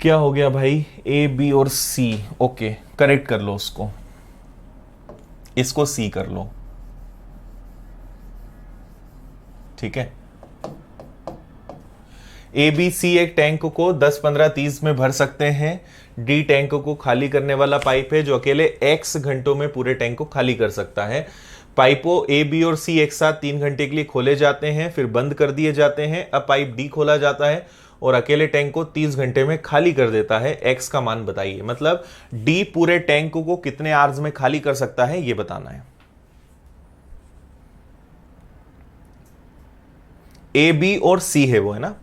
क्या हो गया भाई? ए बी और सी, ओके करेक्ट कर लो उसको, इसको सी कर लो, ठीक है। ए बी सी एक टैंक को 10 15 30 में भर सकते हैं। डी टैंक को खाली करने वाला पाइप है जो अकेले x घंटों में पूरे टैंक को खाली कर सकता है। पाइपों ए बी और सी एक साथ 3 घंटे के लिए खोले जाते हैं, फिर बंद कर दिए जाते हैं। अब पाइप डी खोला जाता है और अकेले टैंक को 30 घंटे में खाली कर देता है। एक्स का मान बताइए, मतलब डी पूरे टैंक को कितने आवर्स में खाली कर सकता है ये बताना है। ए बी और सी है वो, है ना,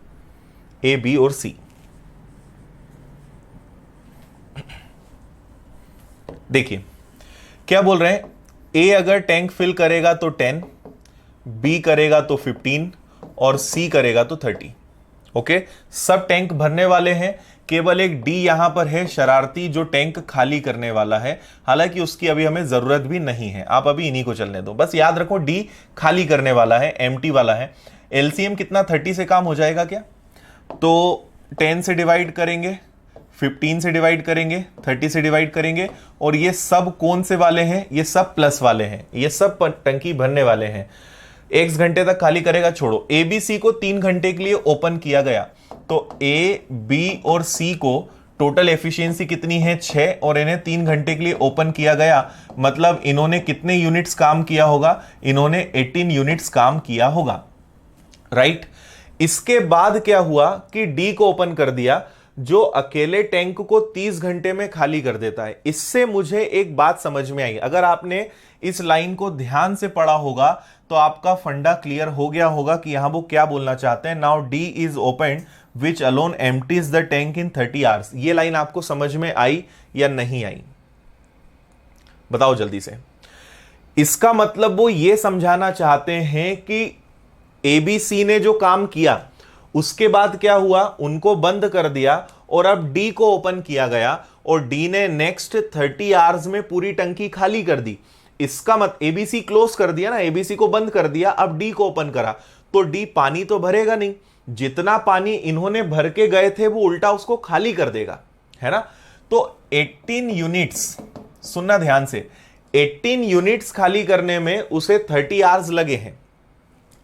ए बी और सी। देखिए क्या बोल रहे हैं, ए अगर टैंक फिल करेगा तो 10, बी करेगा तो 15 और सी करेगा तो 30। ओके, सब टैंक भरने वाले हैं, केवल एक डी यहां पर है शरारती जो टैंक खाली करने वाला है। हालांकि उसकी अभी हमें जरूरत भी नहीं है, आप अभी इन्हीं को चलने दो। बस याद रखो डी खाली करने वाला है, एम्प्टी वाला है। एलसीएम कितना 30 से काम हो जाएगा क्या? तो 10 से डिवाइड करेंगे, 15 से डिवाइड करेंगे, 30 से डिवाइड करेंगे, और ये सब कौन से वाले हैं? ये सब प्लस वाले हैं, ये सब टंकी भरने वाले हैं। x घंटे तक खाली करेगा, छोड़ो। ए बी सी को 3 घंटे के लिए ओपन किया गया, तो ए बी और सी को टोटल एफिशिएंसी कितनी है? 6, और इन्हें 3 घंटे के लिए ओपन किया गया, मतलब इन्होंने कितने यूनिट्स काम किया होगा? इन्होंने 18 यूनिट्स काम किया होगा, राइट। इसके बाद क्या हुआ कि डी को ओपन कर दिया जो अकेले टैंक को 30 घंटे में खाली कर देता है। इससे मुझे एक बात समझ में आई, अगर आपने इस लाइन को ध्यान से पढ़ा होगा तो आपका फंडा क्लियर हो गया होगा कि यहां वो क्या बोलना चाहते हैं। Now D is open which alone empties the tank in 30 hours. ये लाइन आपको समझ में आई या नहीं आई? बताओ जल्दी से। इसका मतलब वो ये समझाना चाहते हैं कि एबीसी ने जो काम किया उसके बाद क्या हुआ, उनको बंद कर दिया और अब डी को ओपन किया गया और डी ने नेक्स्ट 30 आवर्स में पूरी टंकी खाली कर दी। इसका मत एबीसी क्लोज कर दिया ना, एबीसी को बंद कर दिया, अब डी को ओपन करा, तो डी पानी तो भरेगा नहीं, जितना पानी इन्होंने भर के गए थे वो उल्टा उसको खाली कर देगा, है ना। तो 18 यूनिट्स, सुनना ध्यान से, 18 यूनिट्स खाली करने में उसे 30 आवर्स लगे हैं।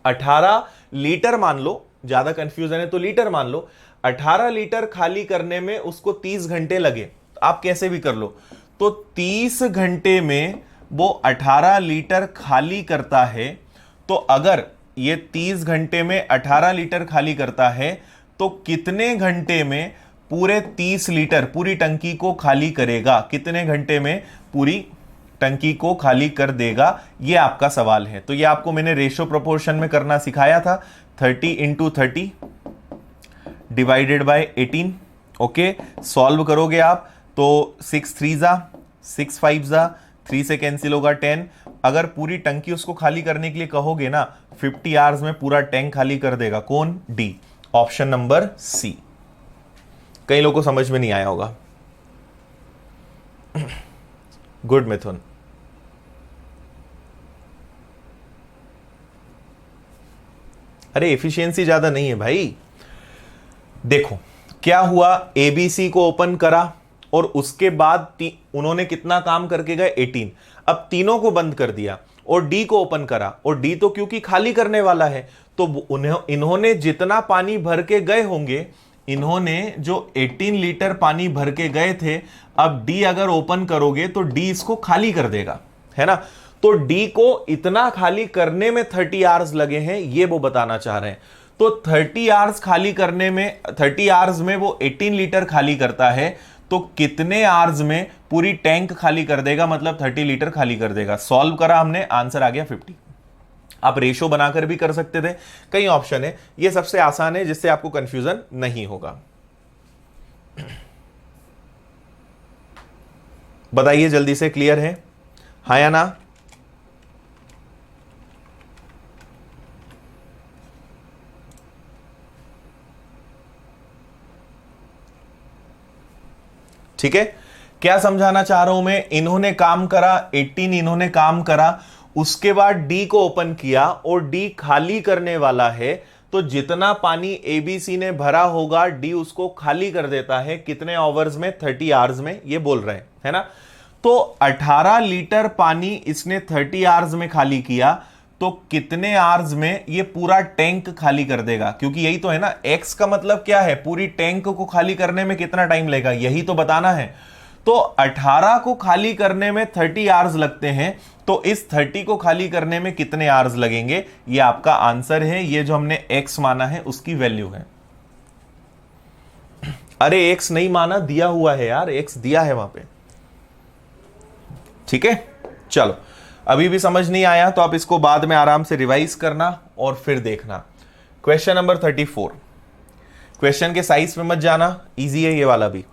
18 लीटर मान लो, ज्यादा कंफ्यूजन है तो लीटर मान लो, 18 लीटर खाली करने में उसको 30 घंटे लगे। आप कैसे भी कर लो, तो 30 घंटे में वो 18 लीटर खाली करता है, तो अगर ये 30 घंटे में 18 लीटर खाली करता है तो कितने घंटे में पूरे 30 लीटर पूरी टंकी को खाली करेगा, कितने घंटे में पूरी टंकी को खाली कर देगा, ये आपका सवाल है। तो ये आपको मैंने रेशो प्रोपोर्शन में करना सिखाया था, 30 into 30 divided by 18। Okay, solve करोगे आप तो 6 3 जा 6 5 जा 3 से कैंसिल होगा 10। अगर पूरी टंकी उसको खाली करने के लिए कहोगे ना, 50 आवर्स में पूरा टैंक खाली कर देगा। कौन? D, option number C. कई लोगों को समझ में नहीं आया होगा। गुड मिथुन। अरे एफिशिएंसी ज्यादा नहीं है भाई। देखो क्या हुआ, एबीसी को ओपन करा और उसके बाद उन्होंने कितना काम करके गए, 18। अब तीनों को बंद कर दिया और डी को ओपन करा, और डी तो क्योंकि खाली करने वाला है तो इन्होंने जितना पानी भर के गए होंगे, इन्होंने जो 18 लीटर पानी भर के गए थे, अब डी अगर ओपन करोगे तो डी इसको खाली कर देगा, है ना। तो डी को इतना खाली करने में 30 आवर्स लगे हैं, ये वो बताना चाह रहे हैं। तो 30 आवर्स खाली करने में, 30 आवर्स में वो 18 लीटर खाली करता है, तो कितने आवर्स में पूरी टैंक खाली कर देगा, मतलब 30 लीटर खाली कर देगा। सॉल्व करा हमने, आंसर आ गया 50। आप रेशो बनाकर भी कर सकते थे, कई ऑप्शन है, ये सबसे आसान है जिससे आपको कंफ्यूजन नहीं होगा। बताइए जल्दी से, क्लियर है हाँ या ना? ठीक है, क्या समझाना चाह रहा हूं मैं, इन्होंने काम करा 18, इन्होंने काम करा, उसके बाद डी को ओपन किया और डी खाली करने वाला है, तो जितना पानी एबीसी ने भरा होगा डी उसको खाली कर देता है, कितने आवर्स में, 30 आवर्स में, ये बोल रहे हैं, है ना। तो 18 लीटर पानी इसने 30 आवर्स में खाली किया, तो कितने आवर्स में ये पूरा टैंक खाली कर देगा, क्योंकि यही तो है ना, एक्स का मतलब क्या है, पूरी टैंक को खाली करने में कितना टाइम लगेगा, यही तो बताना है। तो 18 को खाली करने में 30 आवर्स लगते हैं, तो इस 30 को खाली करने में कितने आवर्स लगेंगे, ये आपका आंसर है। ये जो हमने एक्स माना है उसकी वैल्यू है। अरे एक्स नहीं माना, दिया हुआ है यार, एक्स दिया है वहां पे। ठीक है, चलो अभी भी समझ नहीं आया तो आप इसको बाद में आराम से रिवाइज करना और फिर देखना। क्वेश्चन नंबर 34, क्वेश्चन के साइज पे मत जाना, इजी है ये वाला भी,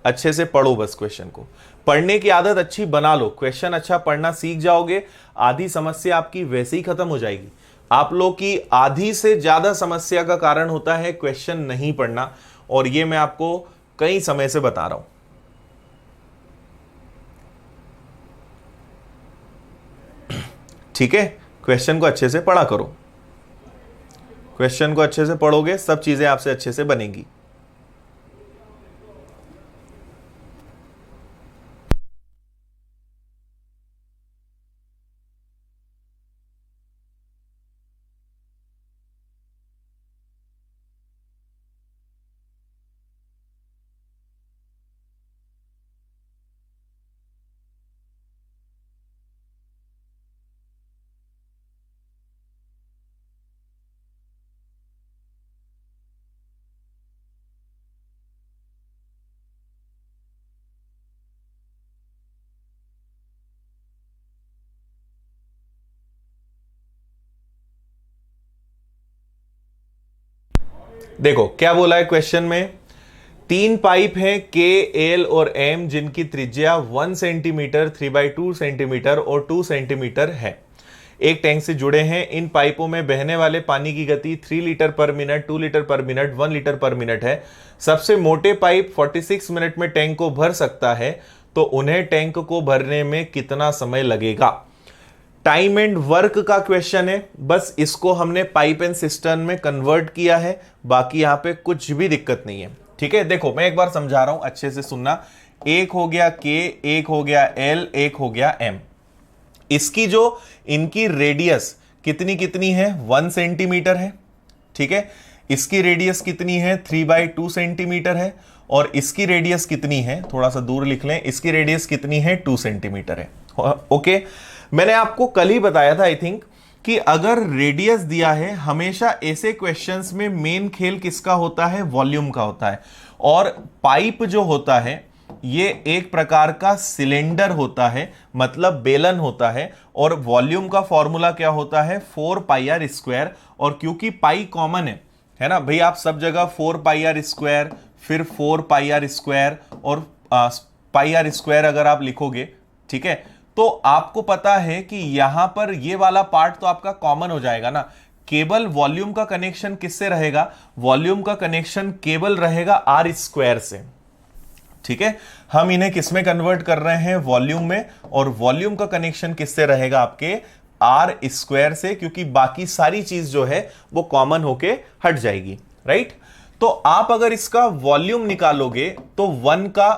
अच्छे से पढ़ो, बस क्वेश्चन को पढ़ने की आदत अच्छी बना लो, क्वेश्चन अच्छा पढ़ना सीख जाओगे, आधी समस्या आपकी वैसे ही खत्म हो जाएगी। आप लोग की आधी से ज्यादा समस्या का कारण होता है क्वेश्चन नहीं पढ़ना, और ये मैं आपको कई समय से बता रहा हूं। ठीक है, क्वेश्चन को अच्छे से पढ़ा करो, क्वेश्चन को अच्छे से पढ़ोगे सब चीजें आपसे अच्छे से बनेंगी। देखो क्या बोला है क्वेश्चन में, 3 पाइप हैं के, एल और एम, जिनकी त्रिज्या 1 सेंटीमीटर, 3/2 सेंटीमीटर और 2 सेंटीमीटर है, एक टैंक से जुड़े हैं। इन पाइपों में बहने वाले पानी की गति 3 लीटर पर मिनट, 2 लीटर पर मिनट, 1 लीटर पर मिनट है। सबसे मोटे पाइप 46 मिनट में टैंक को भर सकता है, तो उन्हें टैंक को भरने में कितना समय लगेगा। टाइम एंड वर्क का क्वेश्चन है, बस इसको हमने पाइप एंड सिस्टर्न में कन्वर्ट किया है, बाकी यहां पे कुछ भी दिक्कत नहीं है। ठीक है, देखो मैं एक बार समझा रहा हूं, अच्छे से सुनना। एक हो गया के, एक हो गया एल, एक हो गया एम। इसकी जो इनकी रेडियस कितनी कितनी है, 1 सेंटीमीटर है। ठीक है, इसकी रेडियस कितनी है, 3/2 सेंटीमीटर है, और इसकी रेडियस कितनी है, थोड़ा सा दूर लिख लें, इसकी रेडियस कितनी है 2 सेंटीमीटर है। ओके, मैंने आपको कल ही बताया था आई थिंक कि अगर रेडियस दिया है, हमेशा ऐसे क्वेश्चंस में मेन खेल किसका होता है, वॉल्यूम का होता है। और पाइप जो होता है ये एक प्रकार का सिलेंडर होता है, मतलब बेलन होता है, और वॉल्यूम का फॉर्मूला क्या होता है 4 पाई आर स्क्वायर। और क्योंकि पाई कॉमन है ना भाई, आप सब जगह 4 पाई आर स्क्वायर, फिर 4 पाई आर स्क्वायर और पाई आर स्क्वायर अगर आप लिखोगे, ठीक है, तो आपको पता है कि यहां पर ये वाला पार्ट तो आपका कॉमन हो जाएगा ना। केवल वॉल्यूम का कनेक्शन किससे रहेगा, वॉल्यूम का कनेक्शन केवल रहेगा आर स्क्वायर से। ठीक है, हम इन्हें किस में कन्वर्ट कर रहे हैं, वॉल्यूम में, और वॉल्यूम का कनेक्शन किससे रहेगा आपके आर स्क्वायर से, क्योंकि बाकी सारी चीज जो है वो कॉमन होके हट जाएगी, राइट। तो आप अगर इसका वॉल्यूम निकालोगे तो 1 का,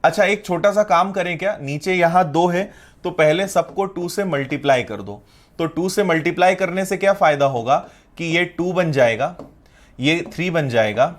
अच्छा एक छोटा सा काम करें क्या, नीचे यहां 2 है तो पहले सबको 2 से मल्टीप्लाई कर दो। तो 2 से मल्टीप्लाई करने से क्या फायदा होगा कि ये 2 बन जाएगा, ये 3 बन जाएगा,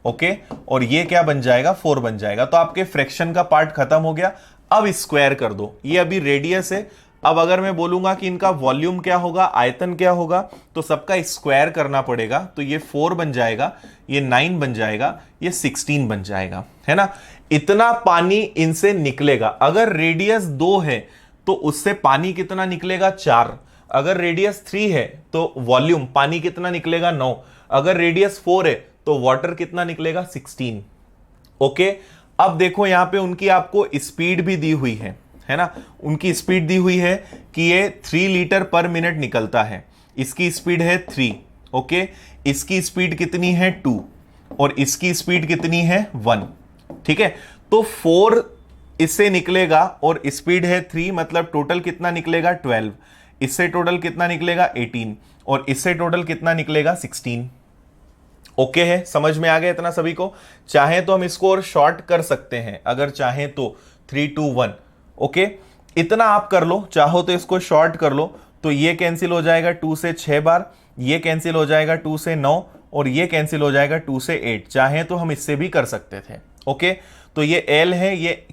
ओके, और ये क्या बन जाएगा 4 बन जाएगा। तो आपके फ्रैक्शन का पार्ट खत्म हो गया। अब स्क्वायर कर दो, ये अभी रेडियस है। अब अगर मैं बोलूंगा कि इनका वॉल्यूम क्या होगा, आयतन क्या होगा, तो सबका स्क्वायर करना पड़ेगा। तो ये 4 बन जाएगा, ये 9 बन जाएगा, ये 16 बन जाएगा, है ना। इतना पानी इनसे निकलेगा। अगर रेडियस 2 है तो उससे पानी कितना निकलेगा 4। अगर रेडियस 3 है तो वॉल्यूम पानी कितना निकलेगा 9। अगर रेडियस 4 है तो वाटर कितना निकलेगा 16। ओके, अब देखो यहां पे उनकी आपको स्पीड भी दी हुई है ना। उनकी स्पीड दी हुई है कि ये 3 लीटर पर मिनट निकलता है, इसकी स्पीड है 3, ओके, इसकी स्पीड कितनी है 2, और इसकी स्पीड कितनी है 1, ठीक है। तो 4 इससे निकलेगा और स्पीड है 3, मतलब टोटल कितना निकलेगा 12, इससे टोटल कितना निकलेगा 18, और इससे टोटल कितना निकलेगा 16। ओके है, समझ में आ गया इतना सभी को। चाहे तो हम इसको और शॉर्ट कर सकते हैं, अगर चाहे तो 3 2 1, ओके, इतना आप कर लो। चाहो तो इसको शॉर्ट कर लो, तो ये कैंसिल हो जाएगा 2 से 6 बार, ये कैंसिल हो जाएगा 2 से 9, और ये कैंसिल हो जाएगा 2 से 8। चाहे तो हम इससे भी कर सकते थे, ओके। तो ये L है, ये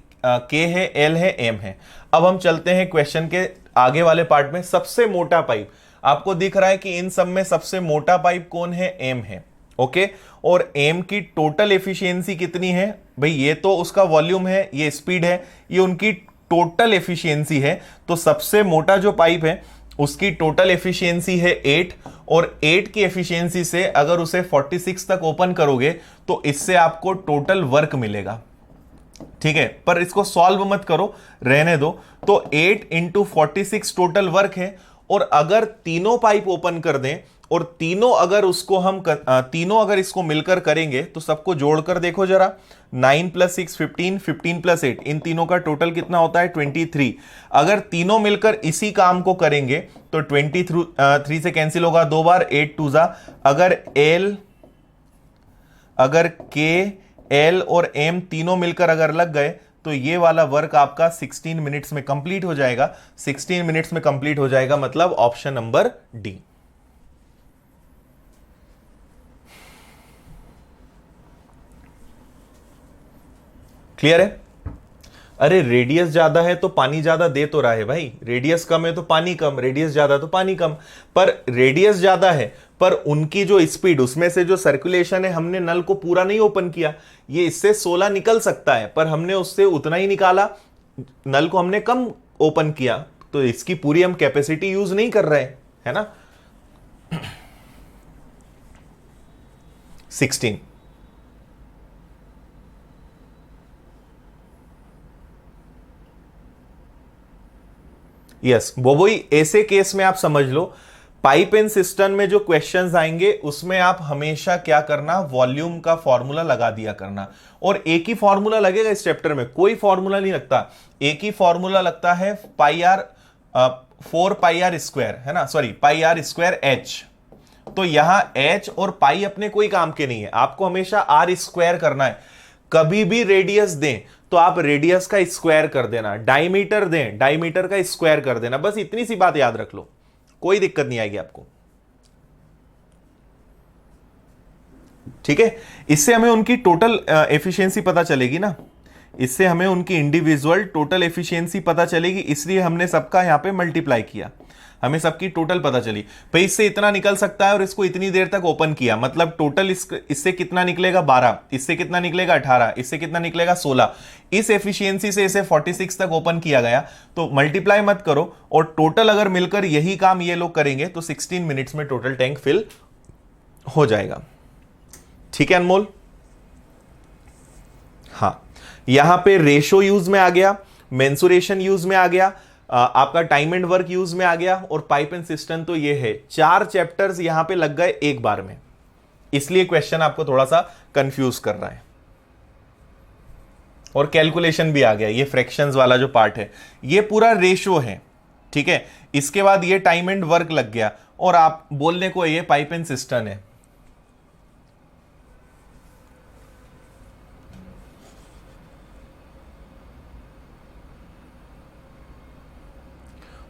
K है, L है, M है। अब हम चलते हैं क्वेश्चन के आगे वाले पार्ट में। सबसे मोटा पाइप आपको दिख रहा है कि इन सब में सबसे मोटा पाइप कौन है, M है, ओके। और M की टोटल एफिशिएंसी कितनी है भाई, ये तो उसका वॉल्यूम है, ये स्पीड है, ये उनकी टोटल एफिशिएंसी है। तो सबसे मोटा जो पाइप है उसकी टोटल एफिशिएंसी है 8, और 8 की एफिशिएंसी से अगर उसे 46 तक ओपन करोगे तो इससे आपको टोटल वर्क मिलेगा, ठीक है। पर इसको सॉल्व मत करो, रहने दो। तो 8 इंटू 46 टोटल वर्क है। और अगर तीनों पाइप ओपन कर दें और तीनों अगर तीनों इसको मिलकर करेंगे तो सबको जोड़कर देखो जरा, 9 + 6 15, 15 + 8, इन तीनों का टोटल कितना होता है 23। अगर तीनों मिलकर इसी काम को करेंगे तो 23 से कैंसिल होगा 2 बार, 8 2 जा। अगर K L और M तीनों मिलकर अगर लग गए तो ये वाला वर्क आपका 16 मिनट्स में कंप्लीट हो जाएगा। 16 मिनट्स में कंप्लीट हो जाएगा, मतलब ऑप्शन नंबर डी। क्लियर है। अरे रेडियस ज्यादा है तो पानी ज्यादा दे तो रहा है भाई, रेडियस कम है तो पानी कम, रेडियस ज्यादा तो पानी कम। पर रेडियस ज्यादा है पर उनकी जो स्पीड, उसमें से जो सर्कुलेशन है, हमने नल को पूरा नहीं ओपन किया। ये इससे 16 निकल सकता है पर हमने उससे उतना ही निकाला, नल को हमने कम ओपन किया, तो इसकी पूरी हम कैपेसिटी यूज नहीं कर रहे, है ना। 16। यस, वो वही ऐसे केस में आप समझ लो, पाइप एंड सिस्टम में जो क्वेश्चंस आएंगे उसमें आप हमेशा क्या करना, वॉल्यूम का फॉर्मूला लगा दिया करना। और एक ही फॉर्मूला लगेगा इस चैप्टर में, कोई फॉर्मूला नहीं लगता, एक ही फॉर्मूला लगता है pi R 4 pi R square, है ना, sorry pi R square H। तो यहां H और पाई अपने कोई काम के नहीं है, आपको हमेशा आर स्क्वायर करना है। कभी भी रेडियस दें तो आप रेडियस का स्क्वायर कर देना, डायमीटर दें डायमीटर का स्क्वायर कर देना, बस इतनी सी बात याद रख लो, कोई दिक्कत नहीं आएगी आपको। ठीक है, इससे हमें उनकी टोटल एफिशिएंसी पता चलेगी ना, इससे हमें उनकी इंडिविजुअल टोटल एफिशिएंसी पता चलेगी, इसलिए हमने सबका यहां पे मल्टीप्लाई किया, हमें सबकी टोटल पता चली। भाई इससे इतना निकल सकता है और इसको इतनी देर तक ओपन किया, मतलब टोटल इससे कितना निकलेगा 12, इससे कितना निकलेगा 18, इससे कितना निकलेगा 16। इस एफिशिएंसी से इसे 46 तक ओपन किया गया, तो मल्टीप्लाई मत करो, और टोटल अगर मिलकर यही काम ये लोग करेंगे तो 16 मिनट्स में टोटल टैंक फिल हो जाएगा। ठीक है अनमोल? हाँ, यहां पे रेशो यूज में आ गया, मेंसुरेशन यूज में आ गया, आपका टाइम एंड वर्क यूज में आ गया, और पाइप एंड सिस्टम तो ये है, 4 चैप्टर्स यहां पे लग गए एक बार में, इसलिए क्वेश्चन आपको थोड़ा सा कंफ्यूज कर रहा है। और कैलकुलेशन भी आ गया, ये फ्रैक्शंस वाला जो पार्ट है ये पूरा रेशो है। ठीक है, इसके बाद ये टाइम एंड वर्क लग गया, और आप बोलने को ये पाइप एंड सिस्टम है।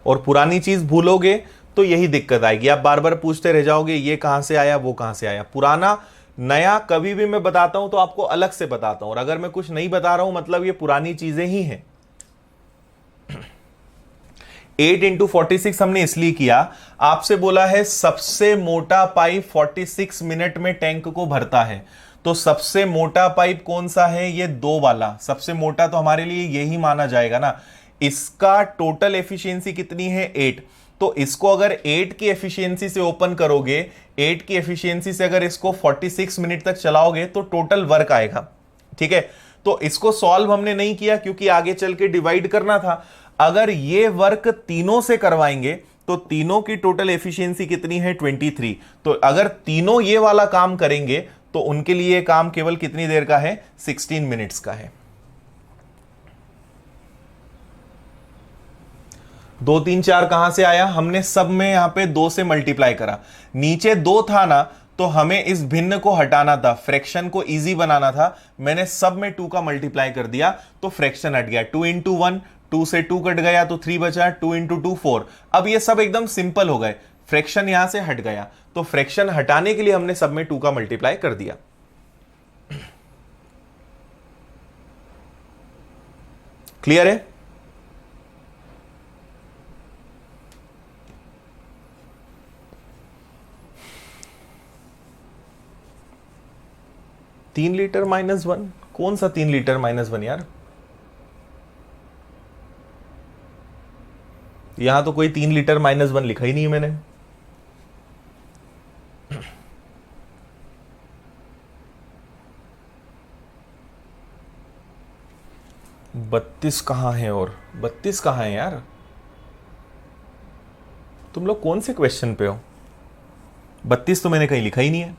और पुरानी चीज भूलोगे तो यही दिक्कत आएगी, आप बार बार पूछते रह जाओगे ये कहां से आया वो कहां से आया। पुराना नया कभी भी मैं बताता हूं तो आपको अलग से बताता हूं, और अगर मैं कुछ नहीं बता रहा हूं मतलब ये पुरानी चीजें ही हैं। 8 इंटू 46 हमने इसलिए किया, आपसे बोला है सबसे मोटा पाइप 46 मिनट में टैंक को भरता है, तो सबसे मोटा पाइप कौन सा है? ये 2 वाला सबसे मोटा, तो हमारे लिए यही माना जाएगा ना। इसका टोटल एफिशिएंसी कितनी है? 8। तो इसको अगर 8 की एफिशिएंसी से ओपन करोगे, 8 की एफिशिएंसी से अगर इसको 46 मिनट तक चलाओगे तो टोटल वर्क आएगा। ठीक है, तो इसको सॉल्व हमने नहीं किया क्योंकि आगे चल के डिवाइड करना था। अगर ये वर्क तीनों से करवाएंगे तो तीनों की टोटल एफिशिएंसी कितनी है? 23। तो अगर तीनों ये वाला काम करेंगे तो उनके लिए काम केवल कितनी देर का है? 16 मिनट्स का है। 2 3 4 कहां से आया? हमने सब में यहां पे 2 से मल्टीप्लाई करा, नीचे 2 था ना, तो हमें इस भिन्न को हटाना था, फ्रैक्शन को इजी बनाना था, मैंने सब में 2 का मल्टीप्लाई कर दिया तो फ्रैक्शन हट गया। 2 इंटू 1, 2 से 2 कट गया तो 3 बचा, 2 इंटू 2 4। अब ये सब एकदम सिंपल हो गए, फ्रैक्शन यहां से हट गया, तो फ्रैक्शन हटाने के लिए हमने सब में 2 का मल्टीप्लाई कर दिया। क्लियर है? -3 लीटर -1, कौन सा 3 लीटर -1 यार? यहां तो कोई 3 लीटर -1 लिखा ही नहीं है मैंने। 32 कहां है? और 32 कहां है यार? तुम लोग कौन से क्वेश्चन पे हो? 32 तो मैंने कहीं लिखा ही नहीं है।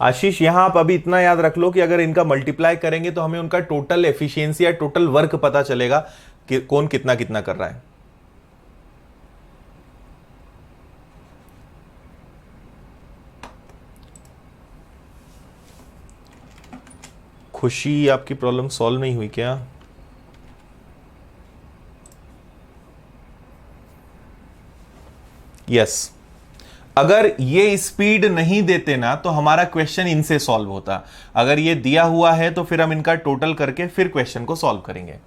आशीष, यहां आप अभी इतना याद रख लो कि अगर इनका मल्टीप्लाई करेंगे तो हमें उनका टोटल एफिशिएंसी या टोटल वर्क पता चलेगा कि कौन कितना कितना कर रहा है। खुशी, आपकी प्रॉब्लम सॉल्व नहीं हुई क्या? यस, अगर ये स्पीड नहीं देते ना तो हमारा क्वेश्चन इनसे सॉल्व होता। अगर ये दिया हुआ है तो फिर हम इनका टोटल करके फिर क्वेश्चन को सॉल्व करेंगे।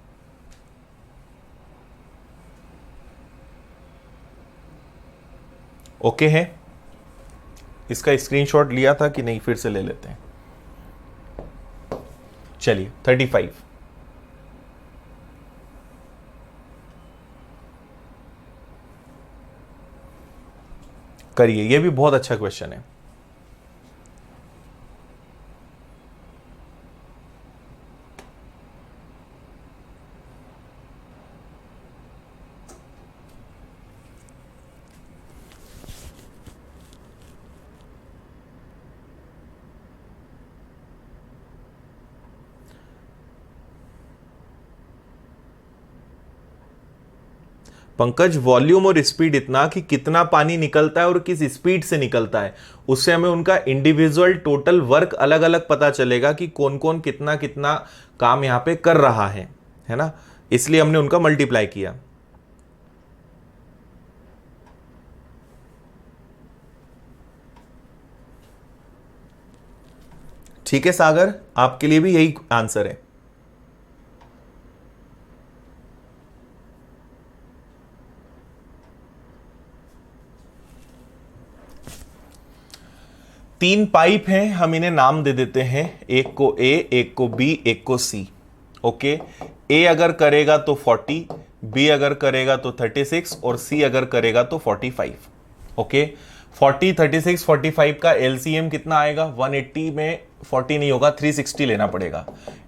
ओके है? इसका स्क्रीनशॉट लिया था कि नहीं? फिर से ले लेते हैं। चलिए 35। करिए, ये भी बहुत अच्छा क्वेश्चन है। पंकज वॉल्यूम और स्पीड इतना कि कितना पानी निकलता है और किस स्पीड से निकलता है, उससे हमें उनका इंडिविजुअल टोटल वर्क अलग अलग पता चलेगा कि कौन कौन कितना कितना काम यहां पे कर रहा है ना, इसलिए हमने उनका मल्टीप्लाई किया। ठीक है सागर, आपके लिए भी यही आंसर है। तीन पाइप हैं, हम इन्हें नाम दे देते हैं, एक को ए, एक को बी, एक को सी। ओके, ए अगर करेगा तो 40, बी अगर करेगा तो 36 और सी अगर करेगा तो 45। ओके, 40, 36, 45 का एलसीएम कितना आएगा? 180 में 40 नहीं होगा, 360 लेना पड़ेगा।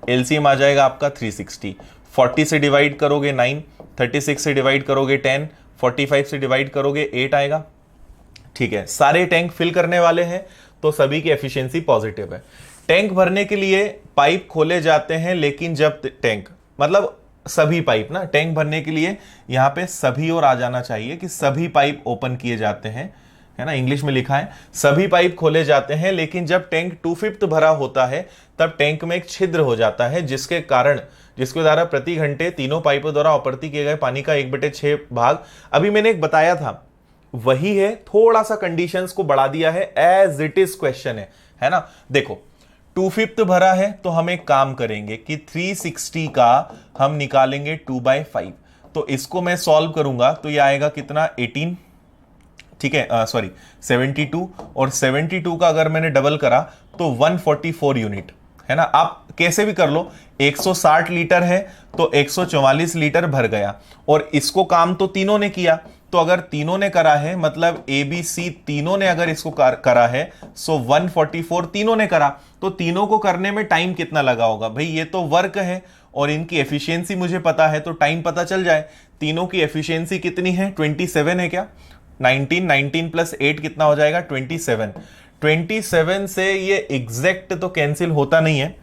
एलसीएम आ जाएगा आपका 360। 40 से डिवाइड करोगे 9, 36 से डिवाइड करोगे 10, 45 से डिवाइड करोगे 8 आएगा। ठीक है, सारे टैंक फिल करने वाले हैं तो सभी की एफिशिएंसी पॉजिटिव है। टैंक भरने के लिए पाइप खोले जाते हैं, लेकिन जब टैंक मतलब सभी पाइप ना, टैंक भरने के लिए यहां पे सभी और आ जाना चाहिए कि सभी पाइप ओपन किए जाते हैं, है ना, इंग्लिश में लिखा है सभी पाइप खोले जाते हैं, लेकिन जब टैंक 2/5 भरा होता है तब टैंक में एक छिद्र हो जाता है, जिसके द्वारा प्रति घंटे तीनों पाइपों द्वारा आपूर्ति किए गए पानी का 1/6 भाग, अभी मैंने एक बताया था वही है, थोड़ा सा कंडीशंस को बढ़ा दिया है, एज इट इज क्वेश्चन है ना। देखो 2/5 भरा है तो हम एक काम करेंगे कि 360 का हम निकालेंगे 2/5, तो इसको मैं सॉल्व करूंगा तो ये आएगा कितना? 18, ठीक है, सॉरी 72, और 72 का अगर मैंने डबल करा तो 144 यूनिट, है ना। आप कैसे भी कर लो, 160 लीटर है तो 144 लीटर भर गया, और इसको काम तो तीनों ने किया, तो अगर तीनों ने करा है मतलब ए बी सी तीनों ने अगर इसको करा है, सो 144 तीनों ने करा, तो तीनों को करने में टाइम कितना लगा होगा भाई? ये तो वर्क है और इनकी एफिशिएंसी मुझे पता है, तो टाइम पता चल जाए। तीनों की एफिशिएंसी कितनी है? 27 है क्या? 19 प्लस 8 कितना हो जाएगा? 27। 27 से ये एग्जैक्ट तो कैंसिल होता नहीं है,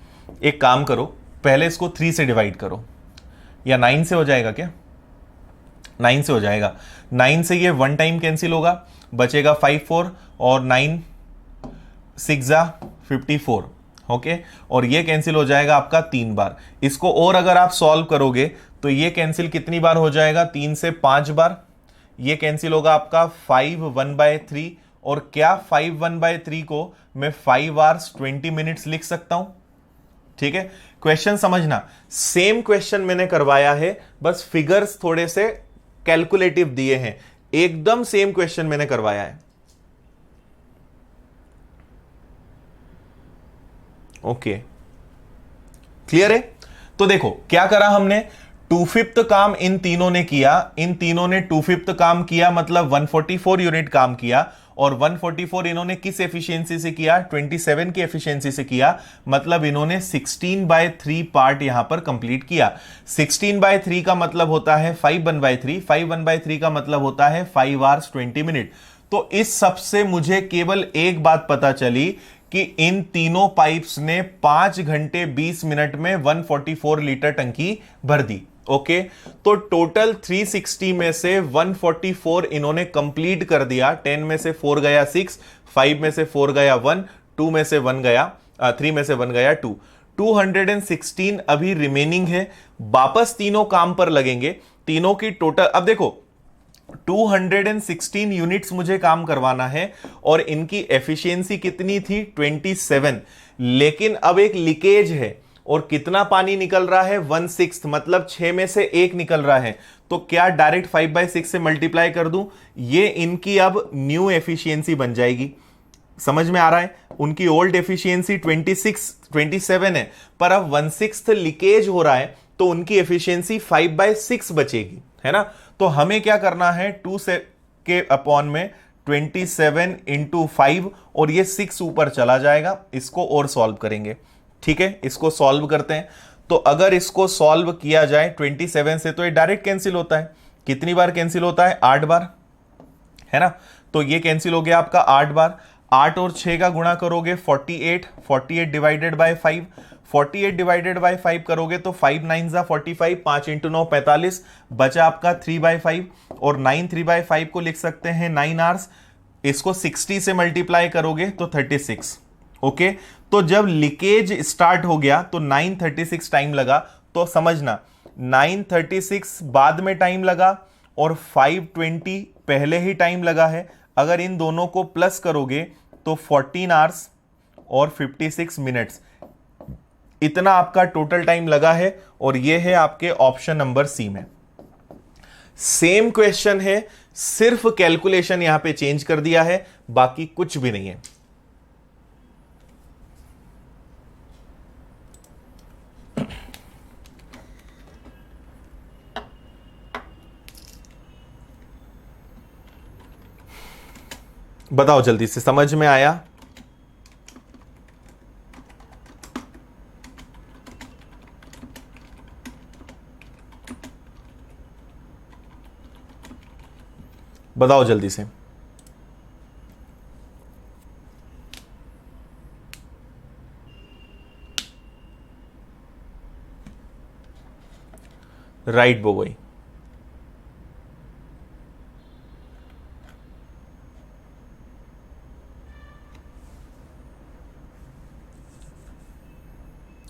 एक काम करो पहले इसको 3 से डिवाइड करो, या 9 से हो जाएगा क्या? 9 से हो जाएगा। 9 से ये 1 टाइम कैंसिल होगा, बचेगा 5 4 और 9 6 जा 54। ओके, और ये कैंसिल हो जाएगा आपका 3 बार। इसको और अगर आप सॉल्व करोगे तो ये कैंसिल कितनी बार हो जाएगा? 3 से 5 बार। ये कैंसिल होगा आपका 5 1/3, और क्या 5 1/3 को मैं 5 आवर्स 20 मिनट्स लिख सकता हूं? ठीक है, क्वेश्चन समझना, सेम क्वेश्चन मैंने करवाया है, बस फिगर्स थोड़े से कैलकुलेटिव दिए हैं, एकदम सेम क्वेश्चन मैंने करवाया है। ओके, क्लियर है? तो देखो क्या करा हमने, 2/5 काम इन तीनों ने किया, इन तीनों ने 2/5 काम किया, मतलब 144 यूनिट काम किया, और 144 इन्होंने किस एफिशिएंसी से किया? 27 की एफिशिएंसी से किया, मतलब इन्होंने 16/3 पार्ट यहां पर कंप्लीट किया। 16/3 का मतलब होता है 5 1/3, 5 1/3 का मतलब होता है 5 आवर्स 20 मिनट। तो इस सब से मुझे केवल एक बात पता चली कि इन तीनों पाइप्स ने 5 घंटे 20 मिनट में 144 लीटर टंकी भर दी। ओके, तो टोटल 360 में से 144 इन्होंने कंप्लीट कर दिया। 10 में से 4 गया 6, 5 में से 4 गया 1, 2 में से 1 गया 3 में से 1 गया 2, 216 अभी रिमेनिंग है। वापस तीनों काम पर लगेंगे, तीनों की टोटल, अब देखो 216 यूनिट्स मुझे काम करवाना है और इनकी एफिशिएंसी कितनी थी? 27। लेकिन अब एक लीकेज है और कितना पानी निकल रहा है? 1/6, मतलब 6 में से 1 निकल रहा है। तो क्या डायरेक्ट 5/6 से मल्टीप्लाई कर दूं? ये इनकी अब न्यू एफिशिएंसी बन जाएगी। समझ में आ रहा है? उनकी ओल्ड एफिशिएंसी 27 है, पर अब 1/6 लीकेज हो रहा है, तो उनकी एफिशिएंसी 5/6 बचेगी, है ना। तो हमें क्या करना है, 2 से के अपॉन में 27 इंटू 5, और ये 6 ऊपर चला जाएगा। इसको और सॉल्व करेंगे, ठीक है, इसको सॉल्व करते हैं। तो अगर इसको सॉल्व किया जाए 27 से, तो ये डायरेक्ट कैंसिल होता है। कितनी बार कैंसिल होता है? 8 बार, है ना। तो ये कैंसिल हो गया आपका 8 बार। 8 और 6 का गुणा करोगे 48, 48 डिवाइडेड बाय 5, 48 डिवाइडेड बाय 5 करोगे तो 5 9 जा 45, 5 इंटू 9 45, बचा आपका 3/5 और 9 3/5 को लिख सकते हैं 9 आवर्स। इसको 60 से मल्टीप्लाई करोगे तो 36। ओके, तो जब लीकेज स्टार्ट हो गया तो 936 टाइम लगा, तो समझना 936 बाद में टाइम लगा और 520 पहले ही टाइम लगा है। अगर इन दोनों को प्लस करोगे तो 14 आवर्स और 56 मिनट्स, इतना आपका टोटल टाइम लगा है। और ये है आपके ऑप्शन नंबर सी में। सेम क्वेश्चन है, सिर्फ कैलकुलेशन यहां पे चेंज कर दिया है, बाकी कुछ भी नहीं है। बताओ जल्दी से, समझ में आया? बताओ जल्दी से। राइट बोबोई,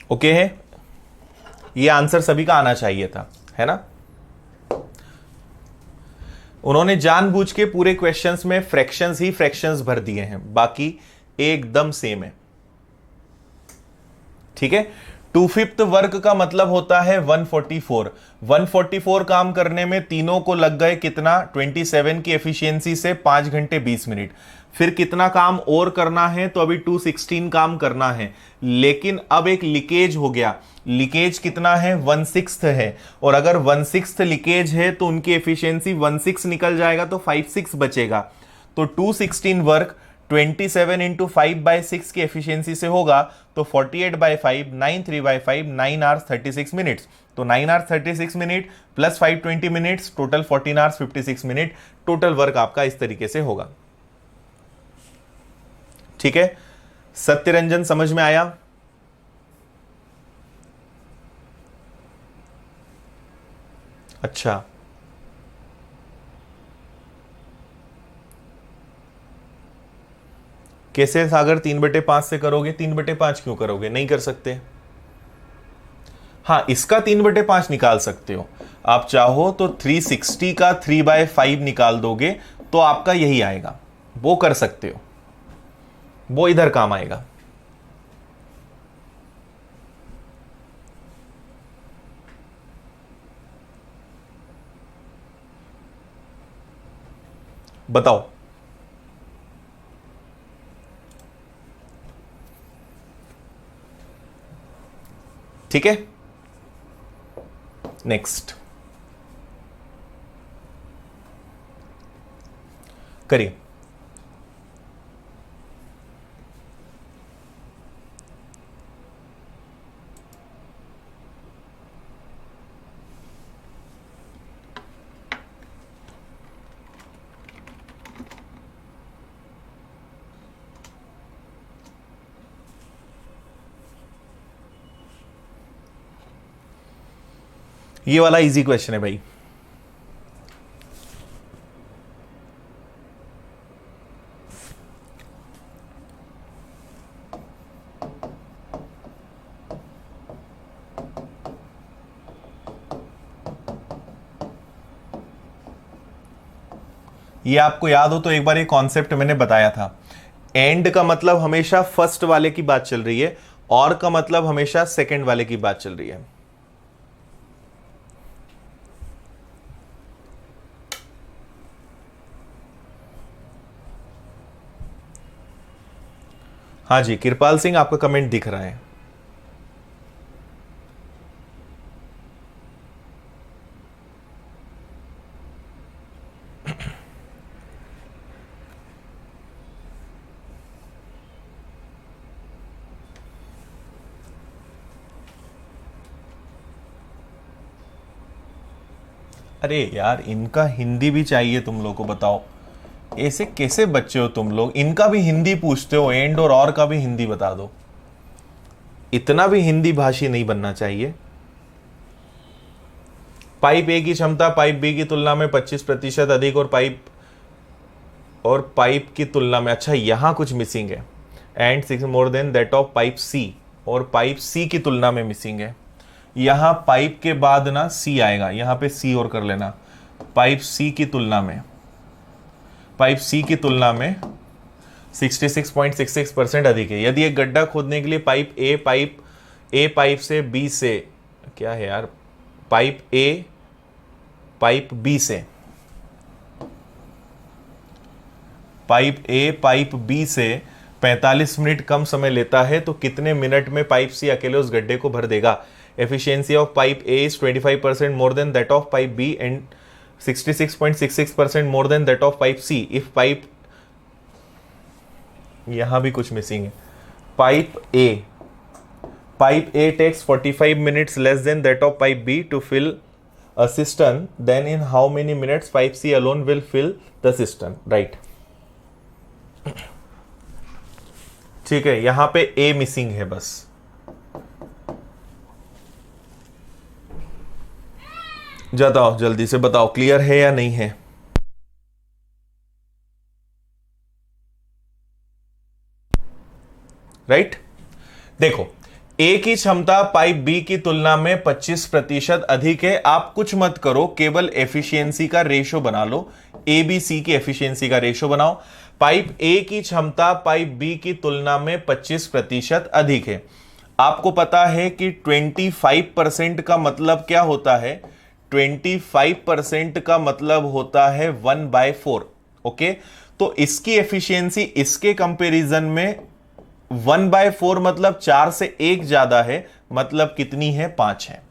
ओके है। ये आंसर सभी का आना चाहिए था, है ना? उन्होंने जानबूझ के पूरे क्वेश्चंस में फ्रैक्शंस ही फ्रैक्शंस भर दिए हैं, बाकी एकदम सेम है। ठीक है, 2/5 वर्क का मतलब होता है 144। 144 काम करने में तीनों को लग गए कितना? 27 की एफिशिएंसी से 5 घंटे 20 मिनट। फिर कितना काम और करना है? तो अभी 216 काम करना है, लेकिन अब एक लीकेज हो गया। लीकेज कितना है? 1/6 है, और अगर 1/6 लीकेज है तो उनकी एफिशिएंसी 16 निकल जाएगा, तो 56 बचेगा। तो 216 वर्क 27 इंटू 5/6 की एफिशिएंसी से होगा, तो 48/5, 9 3/5, 9 आवर्स 36 मिनट्स। तो 9 hours 36 minute plus 520 minutes, total 14 hours 56 minute. Total work आपका इस तरीके से होगा। ठीक है, सत्यरंजन समझ में आया? अच्छा, कैसे सागर 3/5 से करोगे? 3/5 क्यों करोगे? नहीं कर सकते। हाँ, इसका 3/5 निकाल सकते हो। आप चाहो तो 360 का 3/5 निकाल दोगे तो आपका यही आएगा, वो कर सकते हो, वो इधर काम आएगा। बताओ। ठीक है, नेक्स्ट करिए। ये वाला इजी क्वेश्चन है भाई। ये आपको याद हो तो एक बार ये कॉन्सेप्ट मैंने बताया था। एंड का मतलब हमेशा फर्स्ट वाले की बात चल रही है, और का मतलब हमेशा सेकंड वाले की बात चल रही है। हाँ जी, कृपाल सिंह आपका कमेंट दिख रहा है। अरे यार, इनका हिंदी भी चाहिए तुम लोग को, बताओ। ऐसे कैसे बच्चे हो तुम लोग, इनका भी हिंदी पूछते हो, एंड और का भी हिंदी बता दो। इतना भी हिंदी भाषी नहीं बनना चाहिए। पाइप ए की क्षमता पाइप बी की तुलना में 25% अधिक और पाइप की तुलना में, अच्छा यहां कुछ मिसिंग है, and 6 more than that of pipe C, और पाइप सी की तुलना में मिसिंग है। यहां पाइप के बाद ना सी आएगा, यहां पे सी और कर लेना, पाइप सी की तुलना में, पाइप सी की तुलना में 66.66% अधिक है। यदि एक गड्ढा खोदने के लिए पाइप पाइप से बी से, क्या है यार, पाइप बी से, पाइप बी से 45 मिनट कम समय लेता है, तो कितने मिनट में पाइप सी अकेले उस गड्ढे को भर देगा? Efficiency of pipe A is 25% more than that of pipe B and 66.66% more than that of pipe C if pipe, यहां भी कुछ मिसिंग है। Pipe A takes 45 minutes less than that of pipe B to fill a cistern, then in how many minutes pipe C alone will fill the cistern, right? ठीक है, यहां पे A missing है बस। जाओ जल्दी से बताओ, क्लियर है या नहीं है? राइट? देखो, ए की क्षमता पाइप बी की तुलना में 25% अधिक है। आप कुछ मत करो, केवल एफिशिएंसी का रेशो बना लो, ए बी सी की एफिशिएंसी का रेशो बनाओ। पाइप ए की क्षमता पाइप बी की तुलना में 25% अधिक है। आपको पता है कि 25% का मतलब क्या होता है? 25% का मतलब होता है 1/4। ओके, तो इसकी एफिशिएंसी इसके कंपैरिजन में 1/4 मतलब 4 से 1 ज्यादा है, मतलब कितनी है? 5 है।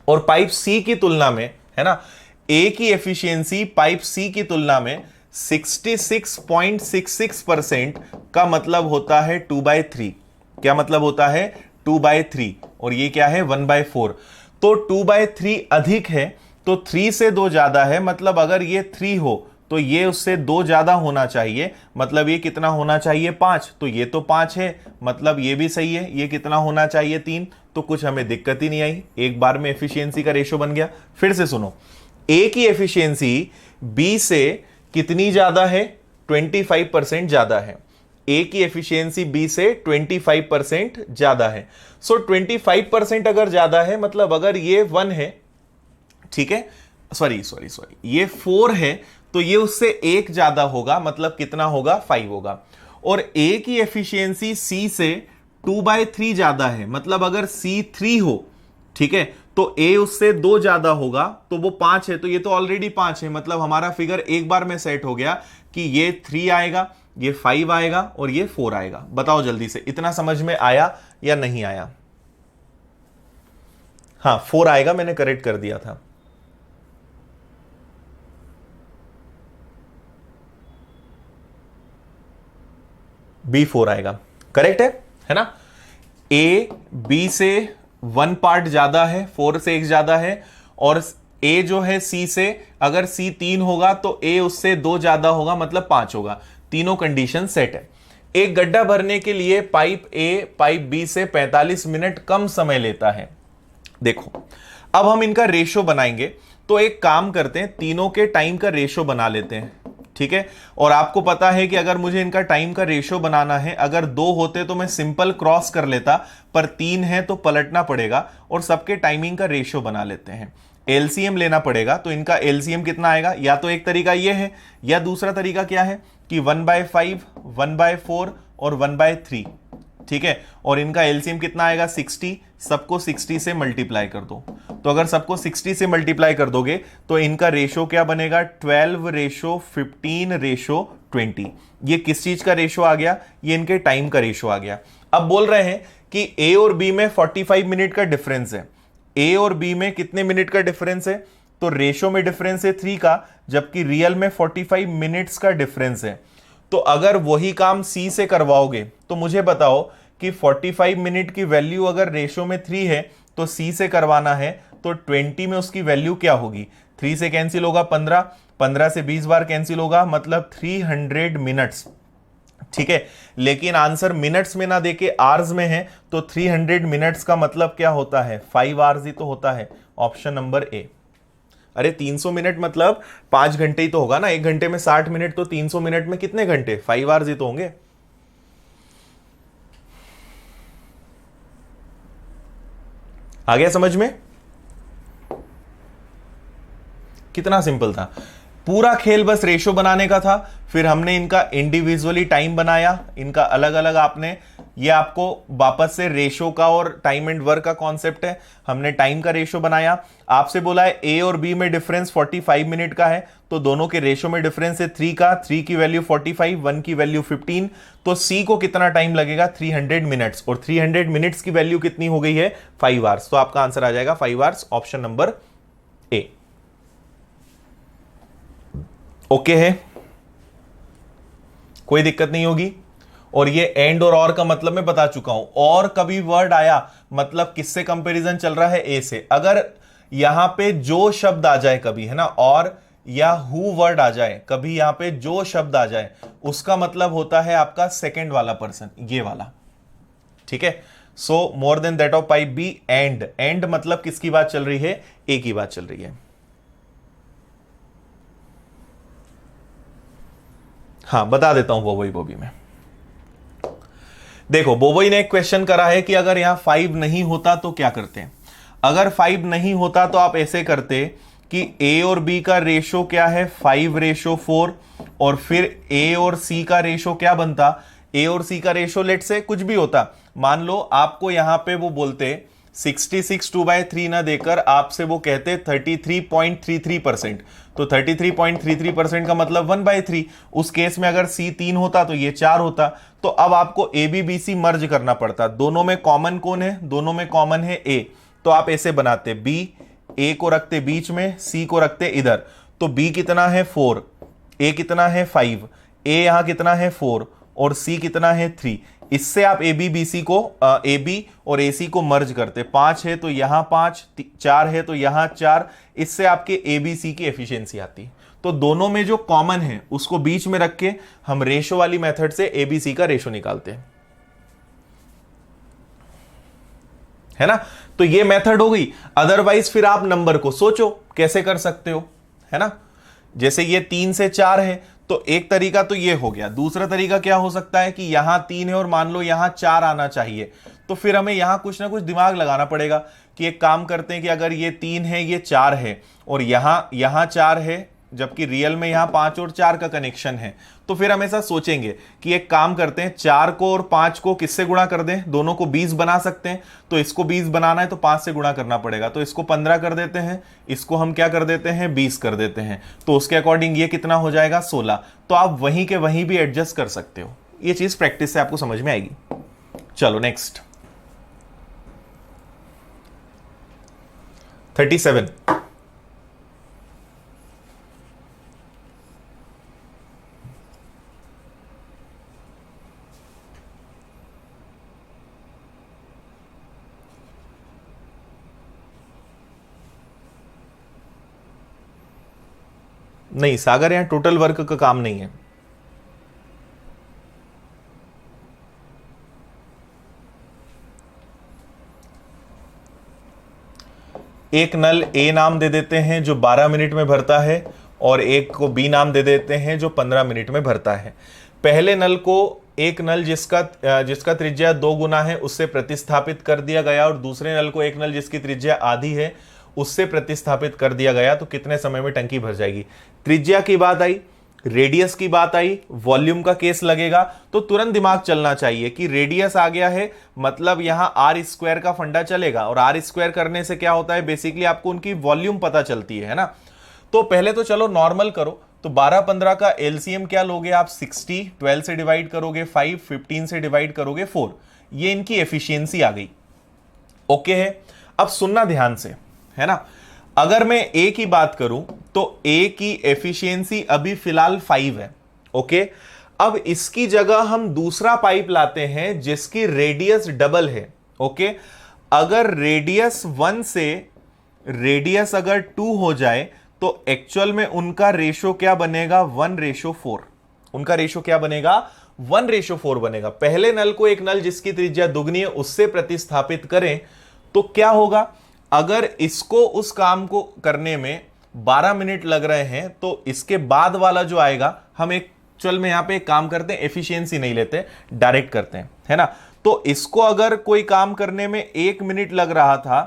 और पाइप सी की तुलना में, है ना, ए की एफिशिएंसी पाइप सी की तुलना में 66.66% का मतलब होता है 2/3। क्या मतलब होता है? 2/3, और ये क्या है? 1/4। तो 2/3 अधिक है, तो 3 से 2 ज्यादा है, मतलब अगर ये 3 हो तो ये उससे 2 ज्यादा होना चाहिए, मतलब ये कितना होना चाहिए? 5। तो ये तो 5 है, मतलब ये भी सही है। ये कितना होना चाहिए? 3। तो कुछ हमें दिक्कत ही नहीं आई, एक बार में एफिशिएंसी का रेशो बन गया। फिर से सुनो, ए की एफिशिएंसी बी से कितनी ज्यादा है? 25% ज्यादा है। ए की एफिशिएंसी बी से 25% ज्यादा है। सो 25% अगर ज्यादा है, मतलब अगर ये 1 है, ठीक है, सॉरी, ये 4 है, तो ये उससे 1 ज्यादा होगा, मतलब कितना होगा? 5 होगा। और ए की एफिशिएंसी सी से 2/3 ज्यादा है, मतलब अगर सी 3 हो, ठीक है, तो ए उससे 2 ज्यादा होगा, तो वो 5 है, तो ये तो ऑलरेडी 5 है, मतलब हमारा फिगर एक बार में सेट हो गया कि ये 3 आएगा, ये 5 आएगा और ये 4 आएगा। बताओ जल्दी से, इतना समझ में आया या नहीं आया? हाँ, 4 आएगा, मैंने करेक्ट कर दिया था। B4 आएगा, करेक्ट है ना? ए बी से 1 पार्ट ज्यादा है, 4 से 1 ज्यादा है, और ए जो है सी से, अगर सी 3 होगा तो ए उससे 2 ज्यादा होगा, मतलब 5 होगा। तीनों कंडीशन सेट है। एक गड्ढा भरने के लिए पाइप ए पाइप बी से 45 मिनट कम समय लेता है। देखो, अब हम इनका रेशो बनाएंगे, तो एक काम करते हैं, तीनों के टाइम का रेशो बना लेते हैं, ठीक है। और आपको पता है कि अगर मुझे इनका टाइम का रेशो बनाना है, अगर 2 होते तो मैं सिंपल क्रॉस कर लेता, पर 3 है तो पलटना पड़ेगा, और सबके टाइमिंग का रेशो बना लेते हैं। एलसीएम लेना पड़ेगा, तो इनका एलसीएम कितना आएगा? या तो एक तरीका ये है, या दूसरा तरीका क्या है कि 1/5, 1/4 और 1/3, ठीक है। और इनका एलसीएम कितना आएगा? 60। सबको 60 से मल्टीप्लाई कर दो। तो अगर सबको 60 से मल्टीप्लाई कर दोगे तो इनका रेशो क्या बनेगा? 12:15:20। ये किस चीज का रेशो आ गया? ये इनके टाइम का रेशो आ गया। अब बोल रहे हैं कि ए और बी में 45 मिनट का डिफरेंस है। ए और बी में कितने मिनट का डिफरेंस है? तो रेशो में डिफरेंस है 3 का, जबकि रियल में 45 मिनट्स का डिफरेंस है। तो अगर वही काम सी से करवाओगे तो मुझे बताओ कि 45 मिनट की वैल्यू अगर रेशो में 3 है तो सी से करवाना है, तो 20 में उसकी वैल्यू क्या होगी? 3 से कैंसिल होगा 15, 15 से 20 बार कैंसिल होगा, मतलब 300 मिनट्स। ठीक है, लेकिन आंसर मिनट्स में ना देके आवर्स में है, तो 300 मिनट्स का मतलब क्या होता है, 5 आवर्स ही तो होता है, ऑप्शन नंबर ए। अरे 300 मिनट मतलब 5 घंटे ही तो होगा ना, 1 घंटे में 60 मिनट, तो 300 मिनट में कितने घंटे, 5 आवर्स ही तो होंगे। आ गया समझ में? कितना सिंपल था। पूरा खेल बस रेशो बनाने का था, फिर हमने इनका इंडिविजुअली टाइम बनाया, इनका अलग अलग आपने, ये आपको वापस से रेशो का और टाइम एंड वर्क का कॉन्सेप्ट है, हमने टाइम का रेशो बनाया। आपसे बोला है ए और बी में डिफरेंस 45 मिनट का है, तो दोनों के रेशो में डिफरेंस है 3 का, 3 की वैल्यू 45, 1 की वैल्यू 15, तो सी को कितना टाइम लगेगा, 300 मिनट्स, और 300 मिनट्स की वैल्यू कितनी हो गई है, 5 आवर्स, तो आपका आंसर आ जाएगा 5 hours, option number A. Okay है, कोई दिक्कत नहीं होगी। और ये एंड और का मतलब मैं बता चुका हूं, और कभी वर्ड आया मतलब किससे कंपैरिजन चल रहा है, ए से। अगर यहां पे जो शब्द आ जाए कभी, है ना, और या हु वर्ड आ जाए कभी, यहां पे जो शब्द आ जाए, उसका मतलब होता है आपका सेकंड वाला पर्सन, ये वाला। ठीक है, so more than that of pipe B, and, and मतलब किसकी बात चल रही है, ए की बात चल रही है। हाँ बता देता हूं बोबोई में। देखो बोबोई ने एक क्वेश्चन करा है कि अगर यहां 5 नहीं होता तो क्या करते हैं। अगर 5 नहीं होता तो आप ऐसे करते कि ए और बी का रेशो क्या है, 5:4, और फिर ए और सी का रेशो क्या बनता, ए और सी का रेशो लेट से कुछ भी होता, मान लो आपको यहां पे वो बोलते 66 2/3 ना देकर आपसे वो कहते 33.33%, तो 33.33% का मतलब 1/3। उस केस में अगर सी 3 होता तो ये 4 होता, तो अब आपको ए बी बी सी मर्ज करना पड़ता। दोनों में कॉमन कौन है, दोनों में कॉमन है ए, तो आप ऐसे बनाते, बी, ए को रखते बीच में, सी को रखते इधर, तो बी कितना है 4, ए कितना है 5, ए यहां कितना है 4, और सी कितना है 3। इससे आप ए बी बी सी को, ए बी और ए सी को मर्ज करते, 5 है तो यहां 5, 4 है तो यहां 4, इससे आपके ए बी सी की एफिशिएंसी आती। तो दोनों में जो कॉमन है उसको बीच में रख के हम रेशो वाली मेथड से ए बी सी का रेशो निकालते हैं, है ना। तो ये मेथड हो गई। अदरवाइज फिर आप नंबर को सोचो कैसे कर सकते हो, है ना। जैसे ये 3 से 4 है, तो एक तरीका तो ये हो गया। दूसरा तरीका क्या हो सकता है कि यहां 3 है और मान लो यहां 4 आना चाहिए, तो फिर हमें यहां कुछ ना कुछ दिमाग लगाना पड़ेगा कि एक काम करते हैं कि अगर ये 3 है, ये 4 है, और यहां 4 है, जबकि रियल में यहां 5 और 4 का कनेक्शन है, तो फिर हम ऐसा सोचेंगे कि एक काम करते हैं, 4 को और 5 को किससे गुणा कर दें, दोनों को 20 बना सकते हैं, तो इसको 20 बनाना है तो 5 से गुणा करना पड़ेगा, तो इसको 15 कर देते हैं, इसको हम क्या कर देते हैं, 20 कर देते हैं, तो उसके अकॉर्डिंग ये कितना हो जाएगा, 16। तो आप वहीं के वहीं भी एडजस्ट कर सकते हो, ये चीज प्रैक्टिस से आपको समझ में आएगी। चलो नेक्स्ट 37। नहीं सागर, यहां टोटल वर्क का काम नहीं है। एक नल ए नाम दे देते हैं जो 12 मिनट में भरता है, और एक को बी नाम दे देते हैं जो 15 मिनट में भरता है। पहले नल को एक नल जिसका त्रिज्या 2 गुना है उससे प्रतिस्थापित कर दिया गया, और दूसरे नल को एक नल जिसकी त्रिज्या आधी है उससे प्रतिस्थापित कर दिया गया, तो कितने समय में टंकी भर जाएगी। त्रिज्या की बात आई, रेडियस की बात आई, वॉल्यूम का केस लगेगा, तो तुरंत दिमाग चलना चाहिए कि रेडियस आ गया है मतलब यहां आर स्क्वायर का फंडा चलेगा, और आर स्क्वायर करने से क्या होता है, बेसिकली आपको उनकी वॉल्यूम पता चलती है ना। तो पहले तो चलो नॉर्मल करो, तो 12-15 का एलसीएम क्या लोगे आप, 60, 12 से डिवाइड करोगे 5, 15 से डिवाइड करोगे 4, ये इनकी एफिशिएंसी आ गई। ओके है, अब सुनना ध्यान से, है ना। अगर मैं ए की बात करूं तो ए की एफिशिएंसी अभी फिलहाल 5 है। ओके, अब इसकी जगह हम दूसरा पाइप लाते हैं जिसकी रेडियस डबल है। ओके, अगर रेडियस 1 से रेडियस अगर 2 हो जाए तो एक्चुअल में उनका रेशो क्या बनेगा, 1:4। उनका रेशो क्या बनेगा, 1:4 बनेगा। पहले नल को एक नल जिसकी त्रिज्या दुगनी है उससे प्रतिस्थापित करें तो क्या होगा, अगर इसको उस काम को करने में 12 मिनट लग रहे हैं तो इसके बाद वाला जो आएगा, हम एक चल में यहां पे एक काम करते हैं, एफिशिएंसी नहीं लेते, डायरेक्ट करते हैं, है ना। तो इसको अगर कोई काम करने में 1 मिनट लग रहा था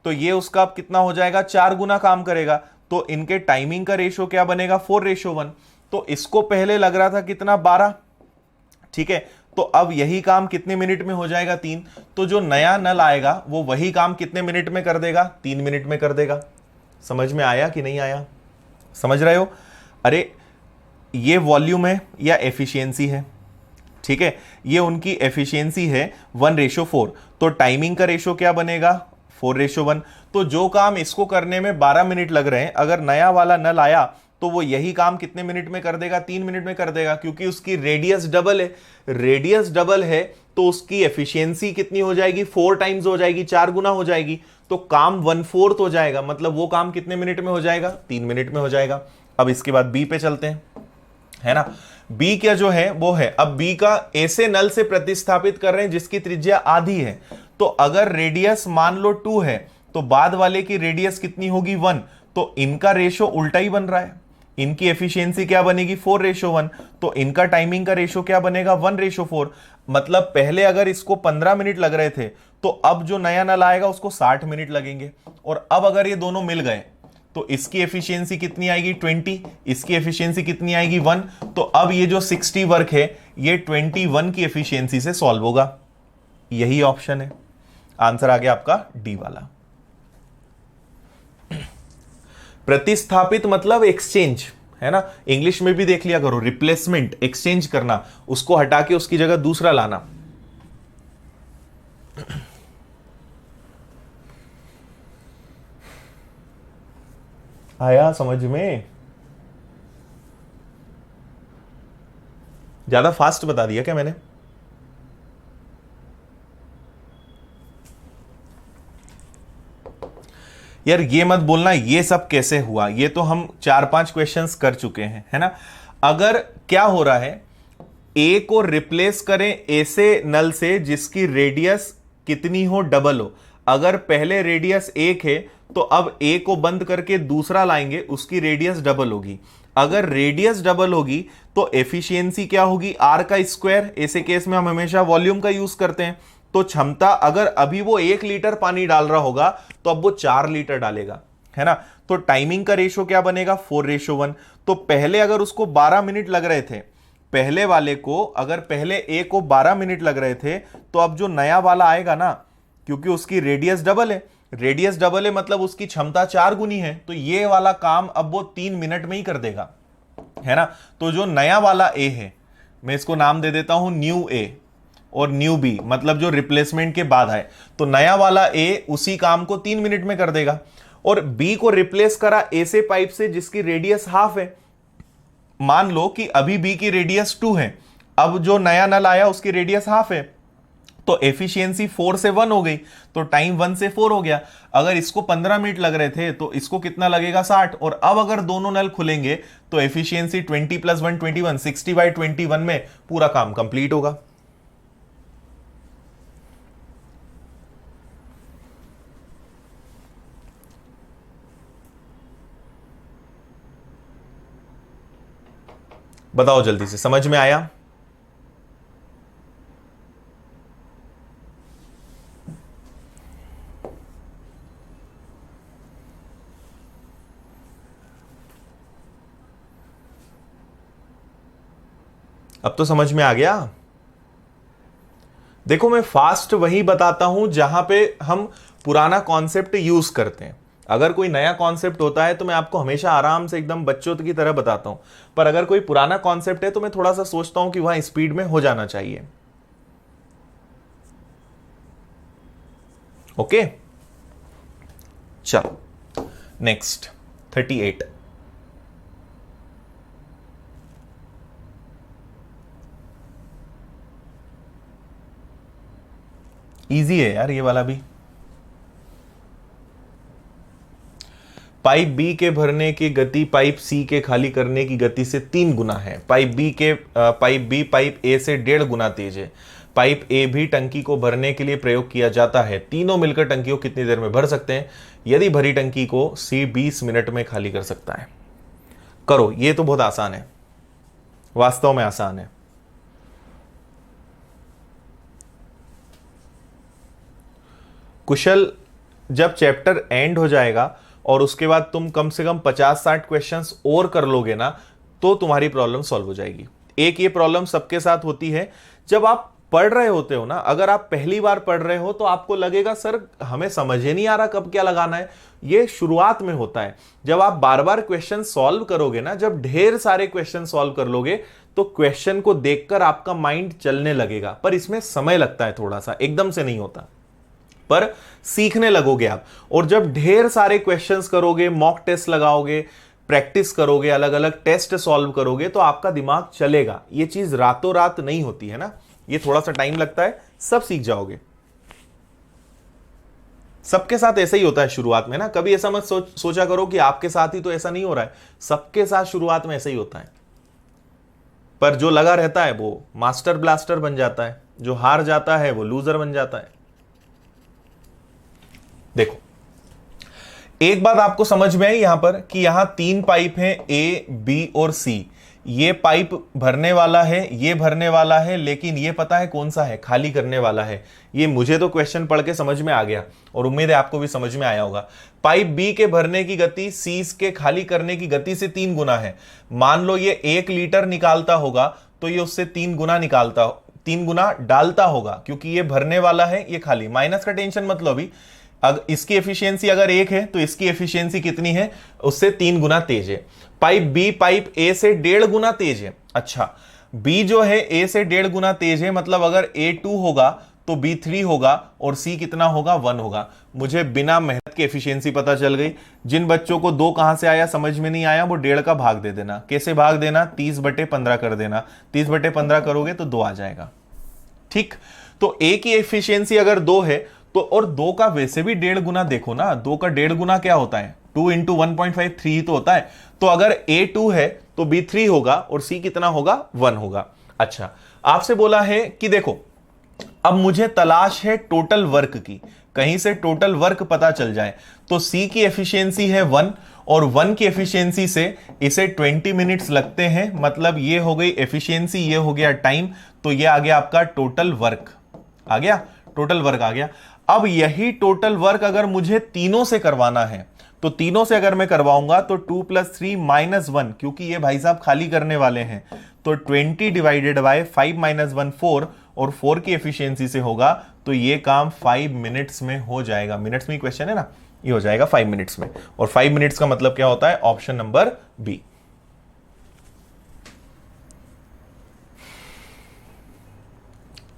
तो ये उसका अब कितना हो जाएगा, 4 गुना काम करेगा। तो इनके टाइमिंग का रेशो क्या बनेगा, 4:1। तो इसको पहले लग रहा था कितना, 12, ठीक है। तो अब यही काम कितने मिनट में हो जाएगा, 3। तो जो नया नल आएगा वो वही काम कितने मिनट में कर देगा, 3 मिनट में कर देगा। समझ में आया कि नहीं आया, समझ रहे हो। अरे ये वॉल्यूम है या एफिशिएंसी है, ठीक है, ये उनकी एफिशिएंसी है 1:4। तो टाइमिंग का रेशो क्या बनेगा, 4:1। तो जो काम इसको करने में 12 मिनट लग रहे हैं, अगर नया वाला नल आया तो वो यही काम कितने मिनट में कर देगा, 3 मिनट में कर देगा, क्योंकि उसकी रेडियस डबल है। रेडियस डबल है तो उसकी एफिशिएंसी कितनी हो जाएगी, 4 टाइम्स हो जाएगी, 4 गुना हो जाएगी। तो काम 1/4 हो जाएगा, मतलब वो काम कितने मिनट में हो जाएगा, 3 मिनट में हो जाएगा। अब इसके बाद बी पे चलते हैं, है ना। बी क्या जो है वो है, अब बी का ऐसे नल से प्रतिस्थापित कर रहे हैं जिसकी त्रिज्या आधी है। तो अगर रेडियस मान लो 2 है तो बाद वाले की रेडियस कितनी होगी, 1। तो इनका रेशो उल्टा ही बन रहा है, इनकी एफिशिएंसी क्या बनेगी, 4:1। तो इनका टाइमिंग का रेशो क्या बनेगा, 1:4। मतलब पहले अगर इसको 15 मिनट लग रहे थे तो अब जो नया नल आएगा उसको 60 मिनट लगेंगे। और अब अगर ये दोनों मिल गए तो इसकी एफिशिएंसी कितनी आएगी, 20, इसकी एफिशिएंसी कितनी आएगी, 1। तो अब ये जो 60 वर्क है ये 21 की एफिशिएंसी से सॉल्व होगा। यही ऑप्शन है, आंसर आ गया आपका डी वाला। प्रतिस्थापित मतलब एक्सचेंज, है ना। इंग्लिश में भी देख लिया करो, रिप्लेसमेंट, एक्सचेंज करना, उसको हटा के उसकी जगह दूसरा लाना। आया समझ में, ज्यादा फास्ट बता दिया क्या मैंने। यार ये मत बोलना ये सब कैसे हुआ, ये तो हम 4-5 क्वेश्चंस कर चुके हैं, है ना। अगर क्या हो रहा है, ए को रिप्लेस करें ऐसे नल से जिसकी रेडियस कितनी हो, डबल हो। अगर पहले रेडियस 1 है तो अब ए को बंद करके दूसरा लाएंगे, उसकी रेडियस डबल होगी। अगर रेडियस डबल होगी तो एफिशिएंसी क्या होगी, आर का स्क्वायर। ऐसे केस में हम हमेशा वॉल्यूम का यूज करते हैं। तो क्षमता, अगर अभी वो 1 लीटर पानी डाल रहा होगा तो अब वो 4 लीटर डालेगा, है ना। तो टाइमिंग का रेशो क्या बनेगा, 4:1। तो पहले अगर उसको 12 मिनट लग रहे थे, पहले वाले को अगर पहले ए को 12 मिनट लग रहे थे तो अब जो नया वाला आएगा ना, क्योंकि उसकी रेडियस डबल है, रेडियस डबल है मतलब उसकी क्षमता 4 गुनी है, तो ये वाला काम अब वो 3 मिनट में ही कर देगा, है ना। तो जो नया वाला ए है, मैं इसको नाम दे देता हूं न्यू ए और न्यू बी, मतलब जो रिप्लेसमेंट के बाद है। तो नया वाला ए उसी काम को 3 मिनट में कर देगा। और बी को रिप्लेस करा ऐसे पाइप से जिसकी रेडियस हाफ है। मान लो कि अभी बी की रेडियस 2 है, अब जो नया नल आया उसकी रेडियस हाफ है, तो एफिशिएंसी 4 से 1 हो गई, तो टाइम 1 से 4 हो गया। अगर इसको 15 मिनट लग रहे थे तो इसको कितना लगेगा, 60। और अब अगर दोनों नल खुलेंगे तो एफिशिएंसी 20 + 1 21, 60/21 में पूरा काम कंप्लीट होगा। बताओ जल्दी से, समझ में आया। अब तो समझ में आ गया। देखो मैं फास्ट वही बताता हूं जहां पे हम पुराना कॉन्सेप्ट यूज करते हैं। अगर कोई नया कॉन्सेप्ट होता है तो मैं आपको हमेशा आराम से एकदम बच्चों की तरह बताता हूं, पर अगर कोई पुराना कॉन्सेप्ट है तो मैं थोड़ा सा सोचता हूं कि वहां स्पीड में हो जाना चाहिए। ओके, चलो नेक्स्ट 38। इजी है यार ये वाला भी। पाइप बी के भरने की गति पाइप सी के खाली करने की गति से 3 गुना है। पाइप बी पाइप ए से 1.5 गुना तेज है। पाइप ए भी टंकी को भरने के लिए प्रयोग किया जाता है। तीनों मिलकर टंकी को कितनी देर में भर सकते हैं? यदि भरी टंकी को सी 20 मिनट में खाली कर सकता है। करो, ये तो बहुत आसान है, वास्तव में आसान है। कुशल, जब चैप्टर एंड हो जाएगा और उसके बाद तुम कम से कम 50-60 क्वेश्चंस और कर लोगे ना, तो तुम्हारी प्रॉब्लम सॉल्व हो जाएगी। एक ये प्रॉब्लम सबके साथ होती है जब आप पढ़ रहे होते हो ना। अगर आप पहली बार पढ़ रहे हो तो आपको लगेगा सर हमें समझ ही नहीं आ रहा कब क्या लगाना है। ये शुरुआत में होता है। जब आप बार बार क्वेश्चन सॉल्व करोगे ना, जब ढेर सारे क्वेश्चन सॉल्व कर लोगे, तो क्वेश्चन को देखकर आपका माइंड चलने लगेगा। पर इसमें समय लगता है थोड़ा सा, एकदम से नहीं होता, पर सीखने लगोगे आप। और जब ढेर सारे क्वेश्चंस करोगे, मॉक टेस्ट लगाओगे, प्रैक्टिस करोगे, अलग अलग टेस्ट सॉल्व करोगे, तो आपका दिमाग चलेगा। ये चीज रातों रात नहीं होती है ना, ये थोड़ा सा टाइम लगता है, सब सीख जाओगे। सबके साथ ऐसा ही होता है शुरुआत में ना। कभी ऐसा मत सोचा करो कि आपके साथ ही तो ऐसा नहीं हो रहा है। सबके साथ शुरुआत में ऐसा ही होता है। पर जो लगा रहता है वो मास्टर ब्लास्टर बन जाता है, जो हार जाता है वो लूजर बन जाता है। देखो, एक बात आपको समझ में आई यहां पर कि यहां 3 पाइप हैं, ए बी और सी। ये पाइप भरने वाला है, ये भरने वाला है, लेकिन ये पता है कौन सा है? खाली करने वाला है। ये मुझे तो क्वेश्चन पढ़ के समझ में आ गया और उम्मीद है आपको भी समझ में आया होगा। पाइप बी के भरने की गति सी के खाली करने की गति से 3 गुना है। मान लो ये 1 लीटर निकालता होगा तो ये उससे 3 गुना डालता होगा, क्योंकि ये भरने वाला है, ये खाली। माइनस का टेंशन मत लो अभी। इसकी एफिशिएंसी अगर 1 है तो इसकी एफिशिएंसी कितनी है? उससे 3 गुना तेज है। पाइप बी पाइप ए से 1.5 गुना तेज है। अच्छा, बी जो है ए से 1.5 गुना तेज है, मतलब अगर ए 2 होगा तो बी 3 होगा और सी कितना होगा? 1 होगा। मुझे बिना मेहनत की एफिशिएंसी पता चल गई। जिन बच्चों को 2 कहां से आया समझ में नहीं आया, वो 1.5 का भाग दे देना। कैसे भाग देना? 30/15 कर देना। 30/15 करोगे तो 2 आ जाएगा। ठीक, तो ए की एफिशिएंसी अगर 2 है तो, और 2 का वैसे भी 1.5 गुना देखो ना, 2 का 1.5 गुना क्या होता है? 2 × 1.5 3 ही तो होता है। तो अगर A 2 है तो B 3 होगा और C कितना होगा? 1 होगा। अच्छा, आपसे बोला है कि देखो अब मुझे तलाश है टोटल वर्क की, कहीं से टोटल वर्क पता चल जाए। तो C की एफिशिएंसी है 1 और 1 की एफिशिएंसी से इसे 20 मिनट्स लगते हैं, मतलब ये हो गई एफिशिएंसी, ये हो गया टाइम, तो ये आ गया आपका टोटल वर्क। आ गया, टोटल वर्क आ गया। अब यही टोटल वर्क अगर मुझे तीनों से करवाना है, तो तीनों से अगर मैं करवाऊंगा तो 2 + 3 - 1, क्योंकि ये भाई साहब खाली करने वाले हैं, तो 20 / 5 - 1 4, और 4 की एफिशिएंसी से होगा, तो ये काम 5 मिनट्स में हो जाएगा। मिनट्स में क्वेश्चन है ना, ये हो जाएगा 5 मिनट्स में। और 5 मिनट्स का मतलब क्या होता है? Option number B.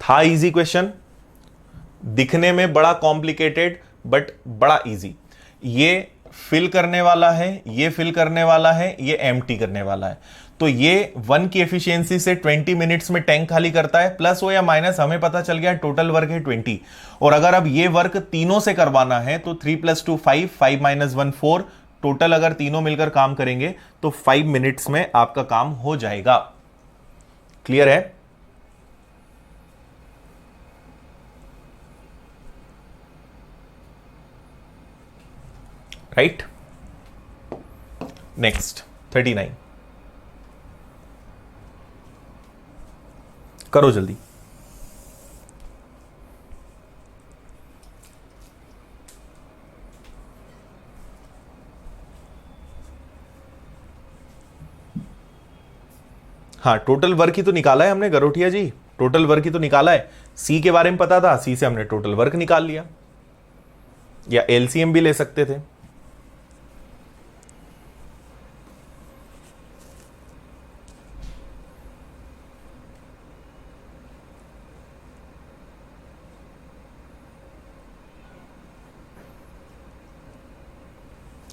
था इजी क्वेश्चन, दिखने में बड़ा कॉम्प्लिकेटेड बट बड़ा इजी। ये फिल करने वाला है, ये फिल करने वाला है, ये एम्प्टी करने वाला है। तो ये 1 की एफिशिएंसी से 20 मिनट्स में टैंक खाली करता है, प्लस हो या माइनस हमें पता चल गया टोटल वर्क है 20। और अगर अब ये वर्क तीनों से करवाना है तो 3 + 2 5, 5 - 1 4, टोटल अगर तीनों मिलकर काम करेंगे तो 5 मिनट्स में आपका काम हो जाएगा। क्लियर है? राइट, नेक्स्ट 39 करो जल्दी। हाँ, टोटल वर्क ही तो निकाला है हमने गरोठिया जी, टोटल वर्क ही तो निकाला है। सी के बारे में पता था, सी से हमने टोटल वर्क निकाल लिया, या एलसीएम भी ले सकते थे।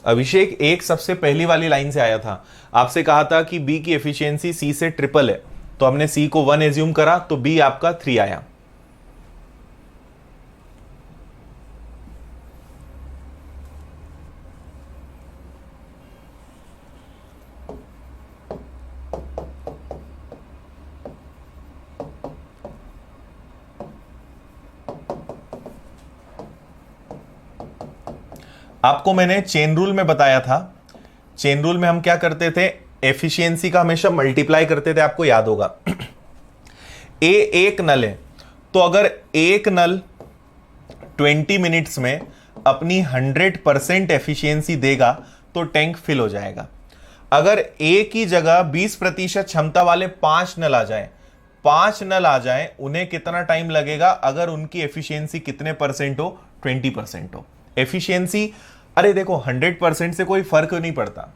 अभिषेक एक सबसे पहली वाली लाइन से आया था, आपसे कहा था कि बी की एफिशिएंसी सी से ट्रिपल है, तो हमने सी को 1 एज्यूम करा, तो बी आपका 3 आया। आपको मैंने चेन रूल में बताया था, चेन रूल में हम क्या करते थे, एफिशिएंसी का हमेशा मल्टीप्लाई करते थे, आपको याद होगा। ए एक नल है, तो अगर एक नल 20 मिनट्स में अपनी 100% एफिशिएंसी देगा तो टैंक फिल हो जाएगा। अगर ए की जगह 20% क्षमता वाले 5 नल आ जाए, 5 नल आ जाए, उन्हें कितना टाइम लगेगा अगर उनकी एफिशिएंसी कितने परसेंट हो, 20% हो। एफिशिएंसी, अरे देखो 100% से कोई फर्क नहीं पड़ता,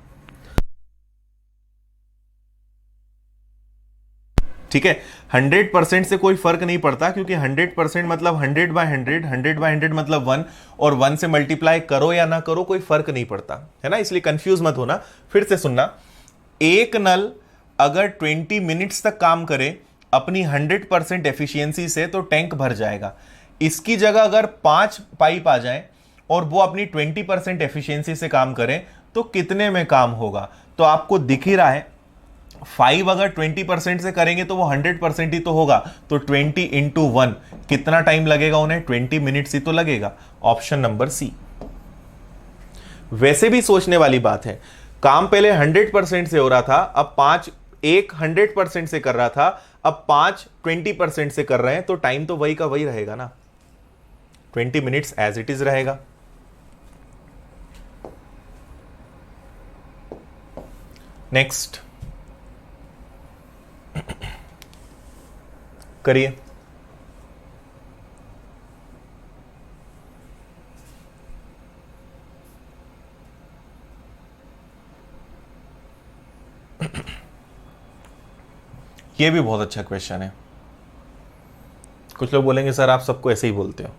ठीक है, 100% से कोई फर्क नहीं पड़ता, क्योंकि 100% मतलब 100/100, 100/100 मतलब 1, और 1 से मल्टीप्लाई करो या ना करो कोई फर्क नहीं पड़ता, है ना, इसलिए कंफ्यूज मत होना। फिर से सुनना, एक नल अगर 20 मिनट्स तक काम करे अपनी 100% एफिशिएंसी से तो टैंक भर जाएगा। इसकी जगह अगर 5 पाइप आ जाए और वो अपनी 20% एफिशिएंसी से काम करें तो कितने में काम होगा, तो आपको दिख ही रहा है 5 अगर 20% से करेंगे तो वो 100% ही तो होगा, तो 20 इंटू 1 कितना टाइम लगेगा उन्हें, 20 मिनट्स ही तो लगेगा। Option number C. वैसे भी सोचने वाली बात है, काम पहले 100% से हो रहा था, अब 5 एक 100% से कर रहा था, अब 5 20% से कर रहे हैं, तो टाइम तो वही का वही रहेगा ना, 20 मिनट्स एज इट इज रहेगा। नेक्स्ट करिए। ये भी बहुत अच्छा क्वेश्चन है। कुछ लोग बोलेंगे सर आप सबको ऐसे ही बोलते हो।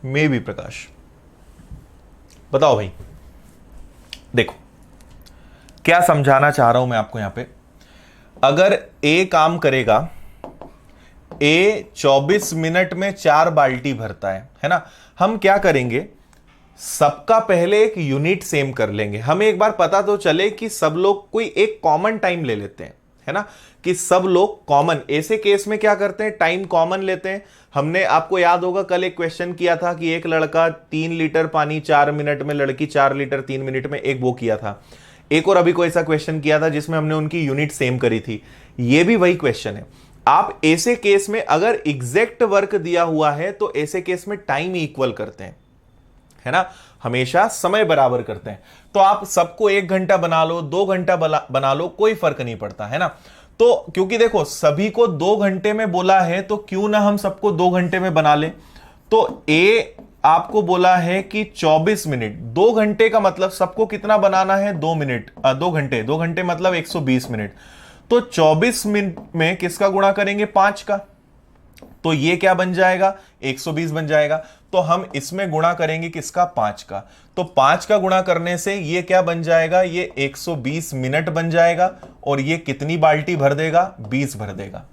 मे भी प्रकाश, बताओ भाई। देखो क्या समझाना चाह रहा हूं मैं आपको यहां पे, अगर ए काम करेगा, ए 24 मिनट में 4 बाल्टी भरता है ना, हम क्या करेंगे, सबका पहले एक यूनिट सेम कर लेंगे, हमें एक बार पता तो चले कि सब लोग कोई एक कॉमन टाइम ले लेते हैं, है ना, कि सब लोग कॉमन, ऐसे केस में क्या करते हैं, टाइम कॉमन लेते हैं। हमने, आपको याद होगा कल एक क्वेश्चन किया था कि एक लड़का 3 लीटर पानी 4 मिनट में, लड़की 4 लीटर 3 मिनट में, एक वो किया था। एक और अभी कोई ऐसा क्वेश्चन किया था जिसमें हमने उनकी यूनिट सेम करी थी, ये भी वही क्वेश्चन है। आप ऐसे केस में अगर एग्जैक्ट वर्क दिया हुआ है तो ऐसे केस में टाइम इक्वल करते हैं, है ना, हमेशा समय बराबर करते हैं। तो आप सबको 1 घंटा बना लो, 2 घंटा बना लो, कोई फर्क नहीं पड़ता, है ना। तो क्योंकि देखो सभी को 2 घंटे में बोला है, तो क्यों ना हम सबको 2 घंटे में बना ले। तो ए आपको बोला है कि 24 मिनट, 2 घंटे का मतलब सबको कितना बनाना है, 2 मिनट, 2 घंटे, 2 घंटे मतलब 120 मिनट। तो 24 मिनट में किसका गुणा करेंगे, 5 का, तो ये क्या बन जाएगा, 120 बन जाएगा। तो हम इसमें गुणा करेंगे किसका, 5 का, तो 5 का गुणा करने से ये क्या बन जाएगा, ये 120 मिनट बन जाएगा, और ये कितनी बाल्टी भर देगा, 20 भर देगा।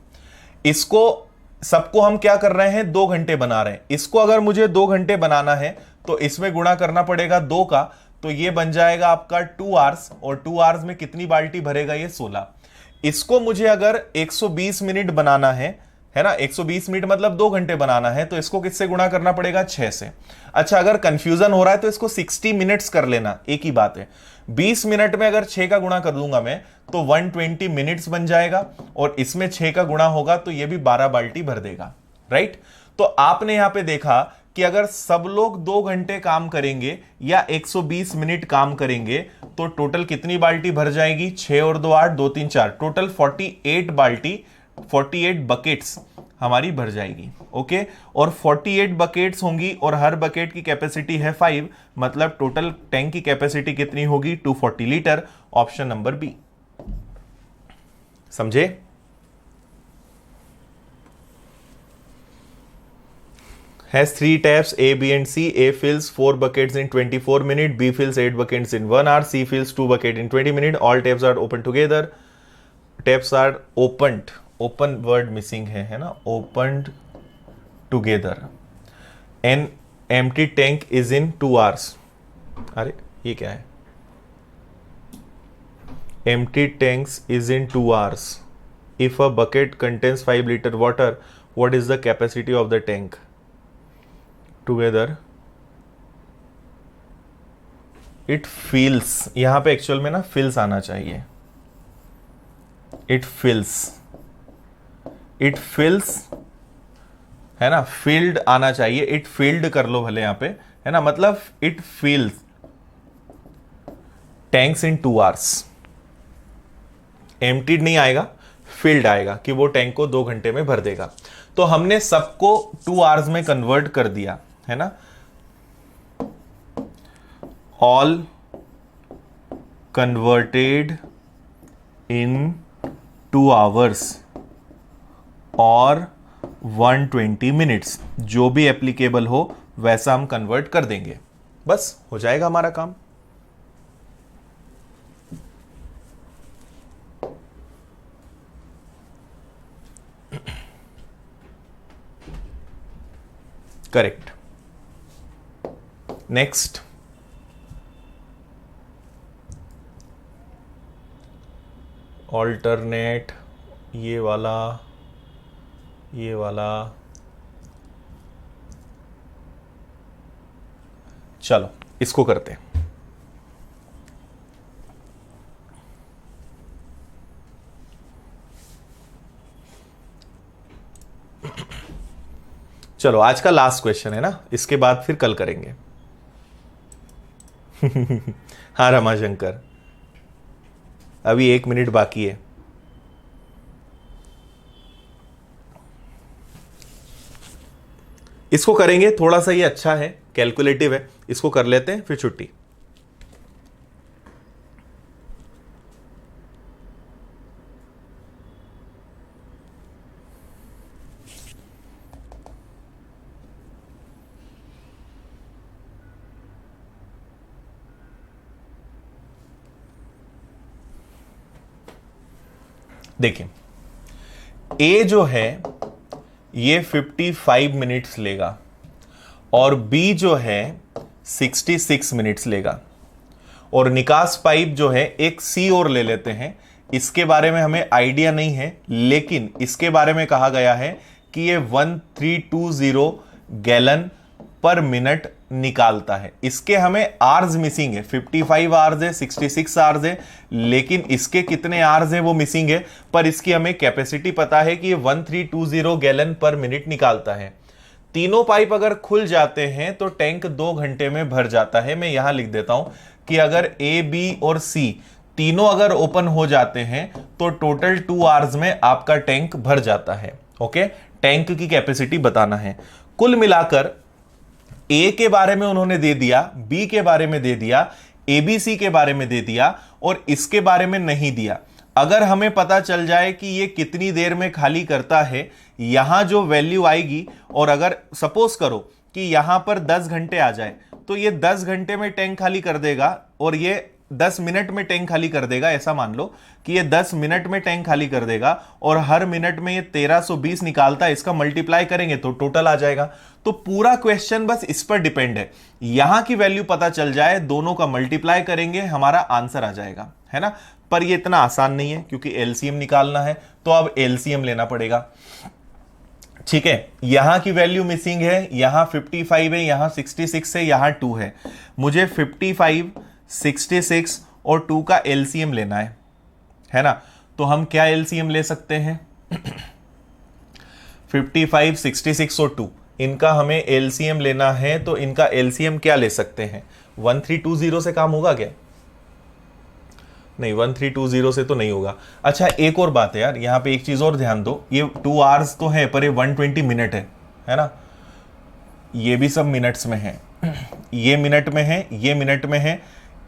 इसको सबको हम क्या कर रहे हैं, 2 घंटे बना रहे हैं। इसको अगर मुझे 2 घंटे बनाना है तो इसमें गुणा करना पड़ेगा 2 का, तो ये बन जाएगा आपका 2 आवर्स, और 2 आवर्स में कितनी बाल्टी भरेगा, ये 16। इसको मुझे अगर 120 मिनट बनाना है ना, 120 मिनट मतलब 2 घंटे बनाना है, तो इसको किससे गुणा करना पड़ेगा, 6 से। अच्छा, अगर कंफ्यूजन हो रहा है तो इसको 60 मिनट्स कर लेना, एक ही बात है। 20 मिनट में अगर 6 का गुणा कर दूंगा मैं तो 120 मिनट्स बन जाएगा, और इसमें 6 का गुणा होगा तो ये भी 12 बाल्टी भर देगा, राइट। तो आपने यहां पे देखा कि अगर सब लोग 2 घंटे काम करेंगे या 120 मिनट काम करेंगे तो टोटल कितनी बाल्टी भर जाएगी? 6 और 2 8, 2 3 4, टोटल 48 बाल्टी, 48 बकेट्स हमारी भर जाएगी। ओके, और 48 बकेट्स होंगी और हर बकेट की कैपेसिटी है 5, मतलब टोटल टैंक की कैपेसिटी कितनी होगी? 240 लीटर। Option number B. समझे? Has 3 taps A, B and C. A fills 4 buckets in 24 minutes. B fills 8 buckets in 1 hour. C fills 2 buckets in 20 minutes. All taps are open together. Taps are opened. Open word missing है ना? Opened together. An empty tank is in 2 hours. अरे ये क्या है? Empty tanks is in 2 hours. If a bucket contains 5 liter water, what is the capacity of the tank? Together it fills, यहां पे actual में ना fills आना चाहिए। it fills है ना, filled आना चाहिए। it filled कर लो भले यहां पे, है ना, मतलब it fills tanks in 2 hours। emptied नहीं आएगा, filled आएगा कि वो टैंक को 2 घंटे में भर देगा। तो हमने सबको 2 आवर्स में कन्वर्ट कर दिया, है ना। ऑल कन्वर्टेड इन 2 आवर्स और 120 मिनट्स, जो भी एप्लीकेबल हो वैसा हम कन्वर्ट कर देंगे, बस हो जाएगा हमारा काम। करेक्ट। नेक्स्ट, ऑल्टरनेट, ये वाला, ये वाला, चलो इसको करते हैं। चलो आज का लास्ट क्वेश्चन है ना, इसके बाद फिर कल करेंगे। हाँ रमाशंकर, अभी 1 मिनट बाकी है। इसको करेंगे, थोड़ा सा ये अच्छा है, कैलकुलेटिव है, इसको कर लेते हैं फिर छुट्टी। देखिए, ए जो है ये 55 मिनट्स लेगा और बी जो है 66 मिनट्स लेगा, और निकास पाइप जो है एक सी और ले लेते हैं। इसके बारे में हमें आइडिया नहीं है, लेकिन इसके बारे में कहा गया है कि ये 1320 गैलन पर मिनट निकालता है। इसके हमें आवर्स मिसिंग है, 55 आवर्स है, 66 आवर्स है, लेकिन इसके कितने आवर्स हैं वो मिसिंग है, पर इसकी हमें कैपेसिटी पता है कि ये 1320 गैलन पर मिनट निकालता है। तीनों पाइप अगर खुल जाते हैं तो टैंक 2 घंटे में भर जाता है। मैं यहां लिख देता हूं कि अगर ए, बी और सी तीनों अगर ओपन हो जाते हैं तो टोटल 2 आवर्स में आपका टैंक भर जाता है। ओके, टैंक की कैपेसिटी बताना है। कुल मिलाकर ए के बारे में उन्होंने दे दिया, बी के बारे में दे दिया, एबीसी के बारे में दे दिया, और इसके बारे में नहीं दिया। अगर हमें पता चल जाए कि ये कितनी देर में खाली करता है, यहां जो वैल्यू आएगी, और अगर सपोज करो कि यहां पर 10 घंटे आ जाए तो ये 10 घंटे में टैंक खाली कर देगा, और ये 10 मिनट में टैंक खाली कर देगा। ऐसा मान लो कि ये 10 मिनट में टैंक खाली कर देगा, और हर मिनट में ये 1320 निकालता है। इसका मल्टीप्लाई करेंगे तो टोटल आ जाएगा। तो पूरा क्वेश्चन बस इस पर डिपेंड है, यहां की वैल्यू पता चल जाए, दोनों का मल्टीप्लाई करेंगे, हमारा आंसर आ जाएगा, है ना। पर ये इतना आसान नहीं है क्योंकि एलसीएम निकालना है, तो अब एलसीएम लेना पड़ेगा। ठीक है, यहां की वैल्यू मिसिंग है, यहां 55 है, यहां 66 है, यहां 2 है। मुझे 55, 66 और 2 का एलसीएम लेना है ना। तो हम क्या एलसीएम ले सकते हैं? 55, 66 और 2, इनका हमें एलसीएम लेना है, तो इनका एलसीएम क्या ले सकते हैं? 1320 से काम होगा क्या? नहीं, 1320 से तो नहीं होगा। अच्छा, एक और बात है यार, यहां पे एक चीज और ध्यान दो, ये 2 आवर्स तो है पर ये 120 मिनट है ना? ये भी सब मिनट्स में है, ये मिनट में है, ये मिनट में है,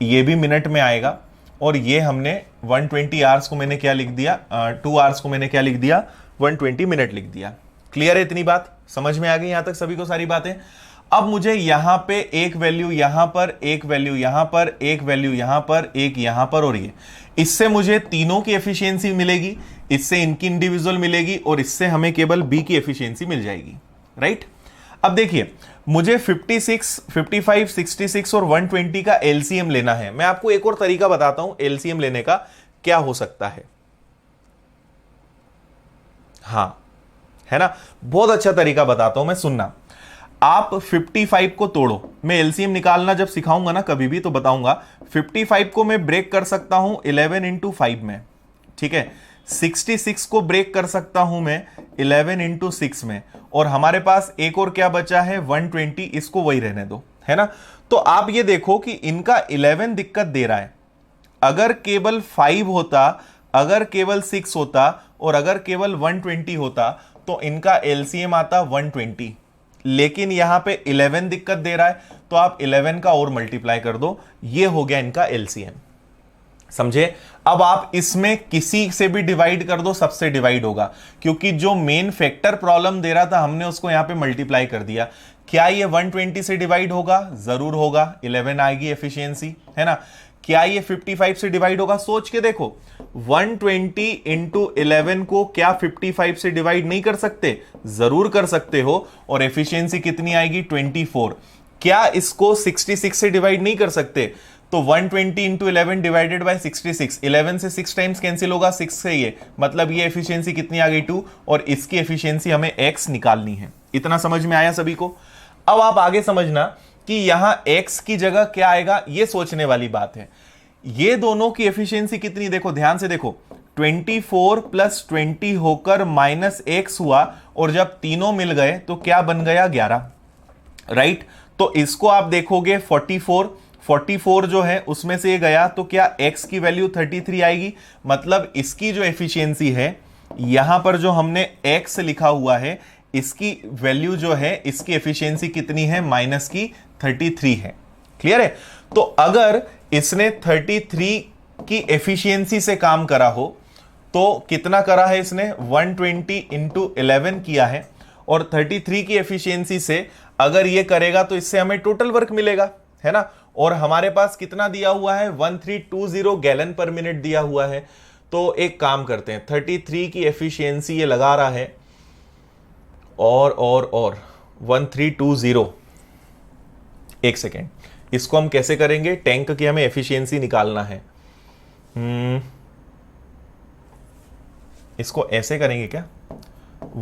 ये भी मिनट में आएगा, और ये हमने 120 आवर्स को मैंने क्या लिख दिया, 2 आवर्स को मैंने क्या लिख दिया, 120 मिनट लिख दिया। क्लियर है? इतनी बात समझ में आ गई यहां तक सभी को सारी बातें? अब मुझे यहां पे एक वैल्यू यहां पर, एक वैल्यू यहां पर, एक वैल्यू यहां पर, एक यहां पर, और ये, इससे मुझे तीनों की एफिशिएंसी मिलेगी, इससे इनकी इंडिविजुअल मिलेगी, और इससे हमें केवल बी की एफिशिएंसी मिल जाएगी। राइट? अब देखिए, मुझे 56, 55, 66 और 120 का एलसीएम लेना है। मैं आपको एक और तरीका बताता हूं एलसीएम लेने का क्या हो सकता है। हां, है ना? बहुत अच्छा तरीका बताता हूं मैं, सुनना। आप 55 को तोड़ो, मैं एलसीएम निकालना जब सिखाऊंगा ना कभी भी तो बताऊंगा। 55 को मैं ब्रेक कर सकता हूं 11 इंटू 5 में, ठीक है? 66 को ब्रेक कर सकता हूं मैं 11 इंटू 6 में, और हमारे पास एक और क्या बचा है, 120, इसको वही रहने दो, है ना? तो आप ये देखो कि इनका 11 दिक्कत दे रहा है। अगर केवल 5 होता, अगर केवल 6 होता, और अगर केवल 120 होता, तो इनका एलसीएम आता 120, लेकिन यहां पे 11 दिक्कत दे रहा है, तो आप 11 का और मल्टीप्लाई कर दो, ये हो गया इनका एलसीएम। समझे? अब आप इसमें किसी से भी डिवाइड कर दो, सबसे डिवाइड होगा, क्योंकि जो मेन फैक्टर प्रॉब्लम दे रहा था हमने उसको यहां पे मल्टीप्लाई कर दिया। क्या ये 120 से डिवाइड होगा? जरूर होगा, 11 आएगी एफिशिएंसी, है ना? क्या ये 55 से डिवाइड होगा? सोच के देखो, 120 इंटू 11 को क्या 55 से डिवाइड नहीं कर सकते? जरूर कर सकते हो, और एफिशिएंसी कितनी आएगी? 24। क्या इसको 66 से डिवाइड नहीं कर सकते? तो 120 इंटू 11 डिवाइडेड बाय 66, 11 से 6 टाइम्स कैंसिल होगा, 6 से ये, मतलब ये एफिशिएंसी कितनी आ गई? 2, और इसकी एफिशिएंसी हमें x निकालनी है। इतना समझ में आया सभी को? अब आप आगे समझना कि यहां x की जगह क्या आएगा, ये सोचने वाली बात है। ये दोनों की एफिशिएंसी कितनी, देखो ध्यान से देखो, 24 प्लस 20 होकर माइनस x हुआ, और जब तीनों मिल गए तो क्या बन गया? 11। राइट? तो इसको आप देखोगे 44 जो है उसमें से ये गया, तो क्या x की वैल्यू 33 आएगी, मतलब इसकी जो एफिशिएंसी है, यहां पर जो हमने x लिखा हुआ है, इसकी वैल्यू जो है, इसकी एफिशिएंसी कितनी है? माइनस की 33 है। क्लियर है? तो अगर इसने 33 की एफिशिएंसी से काम करा हो, तो कितना करा है इसने? 120 इंटू 11 किया है, और 33 की एफिशिएंसी से अगर ये करेगा तो इससे हमें टोटल वर्क मिलेगा, है ना? और हमारे पास कितना दिया हुआ है? 1320 गैलन पर मिनट दिया हुआ है। तो एक काम करते हैं, 33 की एफिशिएंसी ये लगा रहा है, और 1320, एक सेकेंड, इसको हम कैसे करेंगे? टैंक की हमें एफिशिएंसी निकालना है। इसको ऐसे करेंगे क्या?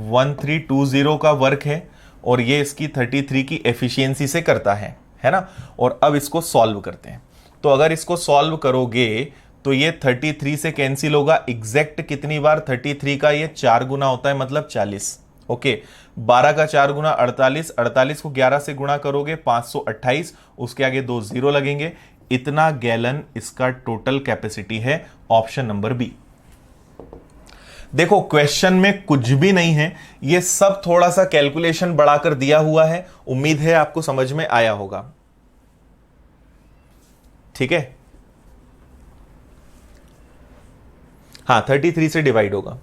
1320 का वर्क है, और ये इसकी 33 की एफिशिएंसी से करता है ना? और अब इसको सॉल्व करते हैं। तो अगर इसको सॉल्व करोगे तो ये 33 से कैंसिल होगा। एग्जैक्ट कितनी बार 33 का ये 4 गुना होता है, मतलब 40। ओके, 12 का 4 गुना 48, 48 को 11 से गुणा करोगे 528, उसके आगे 2 जीरो लगेंगे। इतना गैलन इसका टोटल कैपेसिटी है, ऑप्शन नंबर बी। देखो, क्वेश्चन में कुछ भी नहीं है, ये सब थोड़ा सा कैलकुलेशन बढ़ाकर दिया हुआ है। उम्मीद है आपको समझ में आया होगा। ठीक है? हां, 33 से डिवाइड होगा।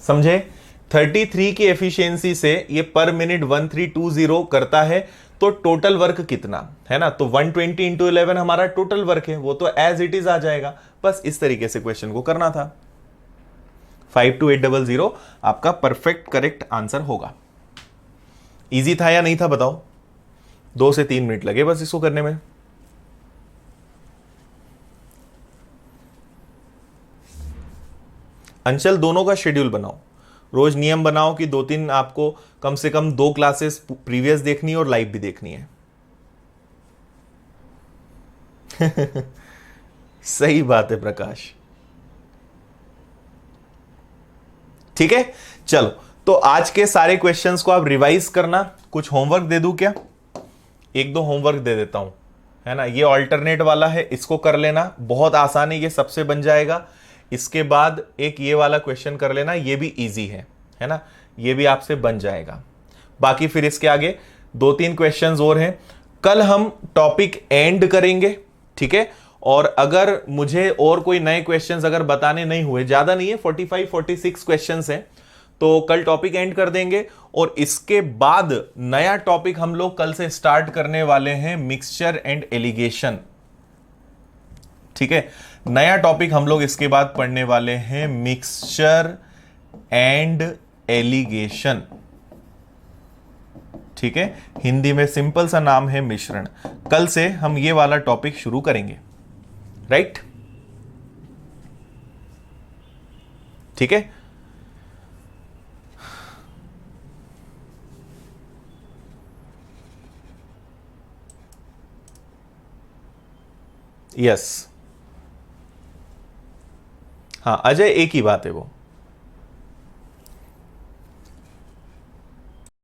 समझे? 33 की एफिशिएंसी से ये पर मिनट 1320 करता है, तो टोटल वर्क कितना है ना? तो 120 इंटू 11 हमारा टोटल वर्क है, वो तो एज इट इज आ जाएगा। बस इस तरीके से क्वेश्चन को करना था। 52800 आपका परफेक्ट करेक्ट आंसर होगा। इजी था या नहीं था बताओ? 2 से 3 मिनट लगे बस इसको करने में। अंचल, दोनों का शेड्यूल बनाओ, रोज नियम बनाओ कि 2-3 आपको कम से कम 2 क्लासेस प्रीवियस देखनी है और लाइव भी देखनी है। सही बात है प्रकाश। ठीक है, चलो तो आज के सारे क्वेश्चंस को आप रिवाइज करना। कुछ होमवर्क दे दूं क्या? एक दो होमवर्क दे देता हूं, है ना। ये ऑल्टरनेट वाला है, इसको कर लेना, बहुत आसान है, ये सबसे बन जाएगा। इसके बाद एक ये वाला क्वेश्चन कर लेना, ये भी इजी है ना, ये भी आपसे बन जाएगा। बाकी फिर इसके आगे दो तीन क्वेश्चंस और हैं। कल हम टॉपिक एंड करेंगे, ठीक है। और अगर मुझे और कोई नए क्वेश्चंस अगर बताने नहीं हुए, ज्यादा नहीं है, 45-46 क्वेश्चंस हैं, तो कल टॉपिक एंड कर देंगे। और इसके बाद नया टॉपिक हम लोग कल से स्टार्ट करने वाले हैं, मिक्सचर एंड एलिगेशन, ठीक है। नया टॉपिक हम लोग इसके बाद पढ़ने वाले हैं, मिक्सचर एंड एलिगेशन, ठीक है। हिंदी में सिंपल सा नाम है मिश्रण। कल से हम ये वाला टॉपिक शुरू करेंगे, राइट, ठीक है। यस, हाँ अजय, एक ही बात है वो।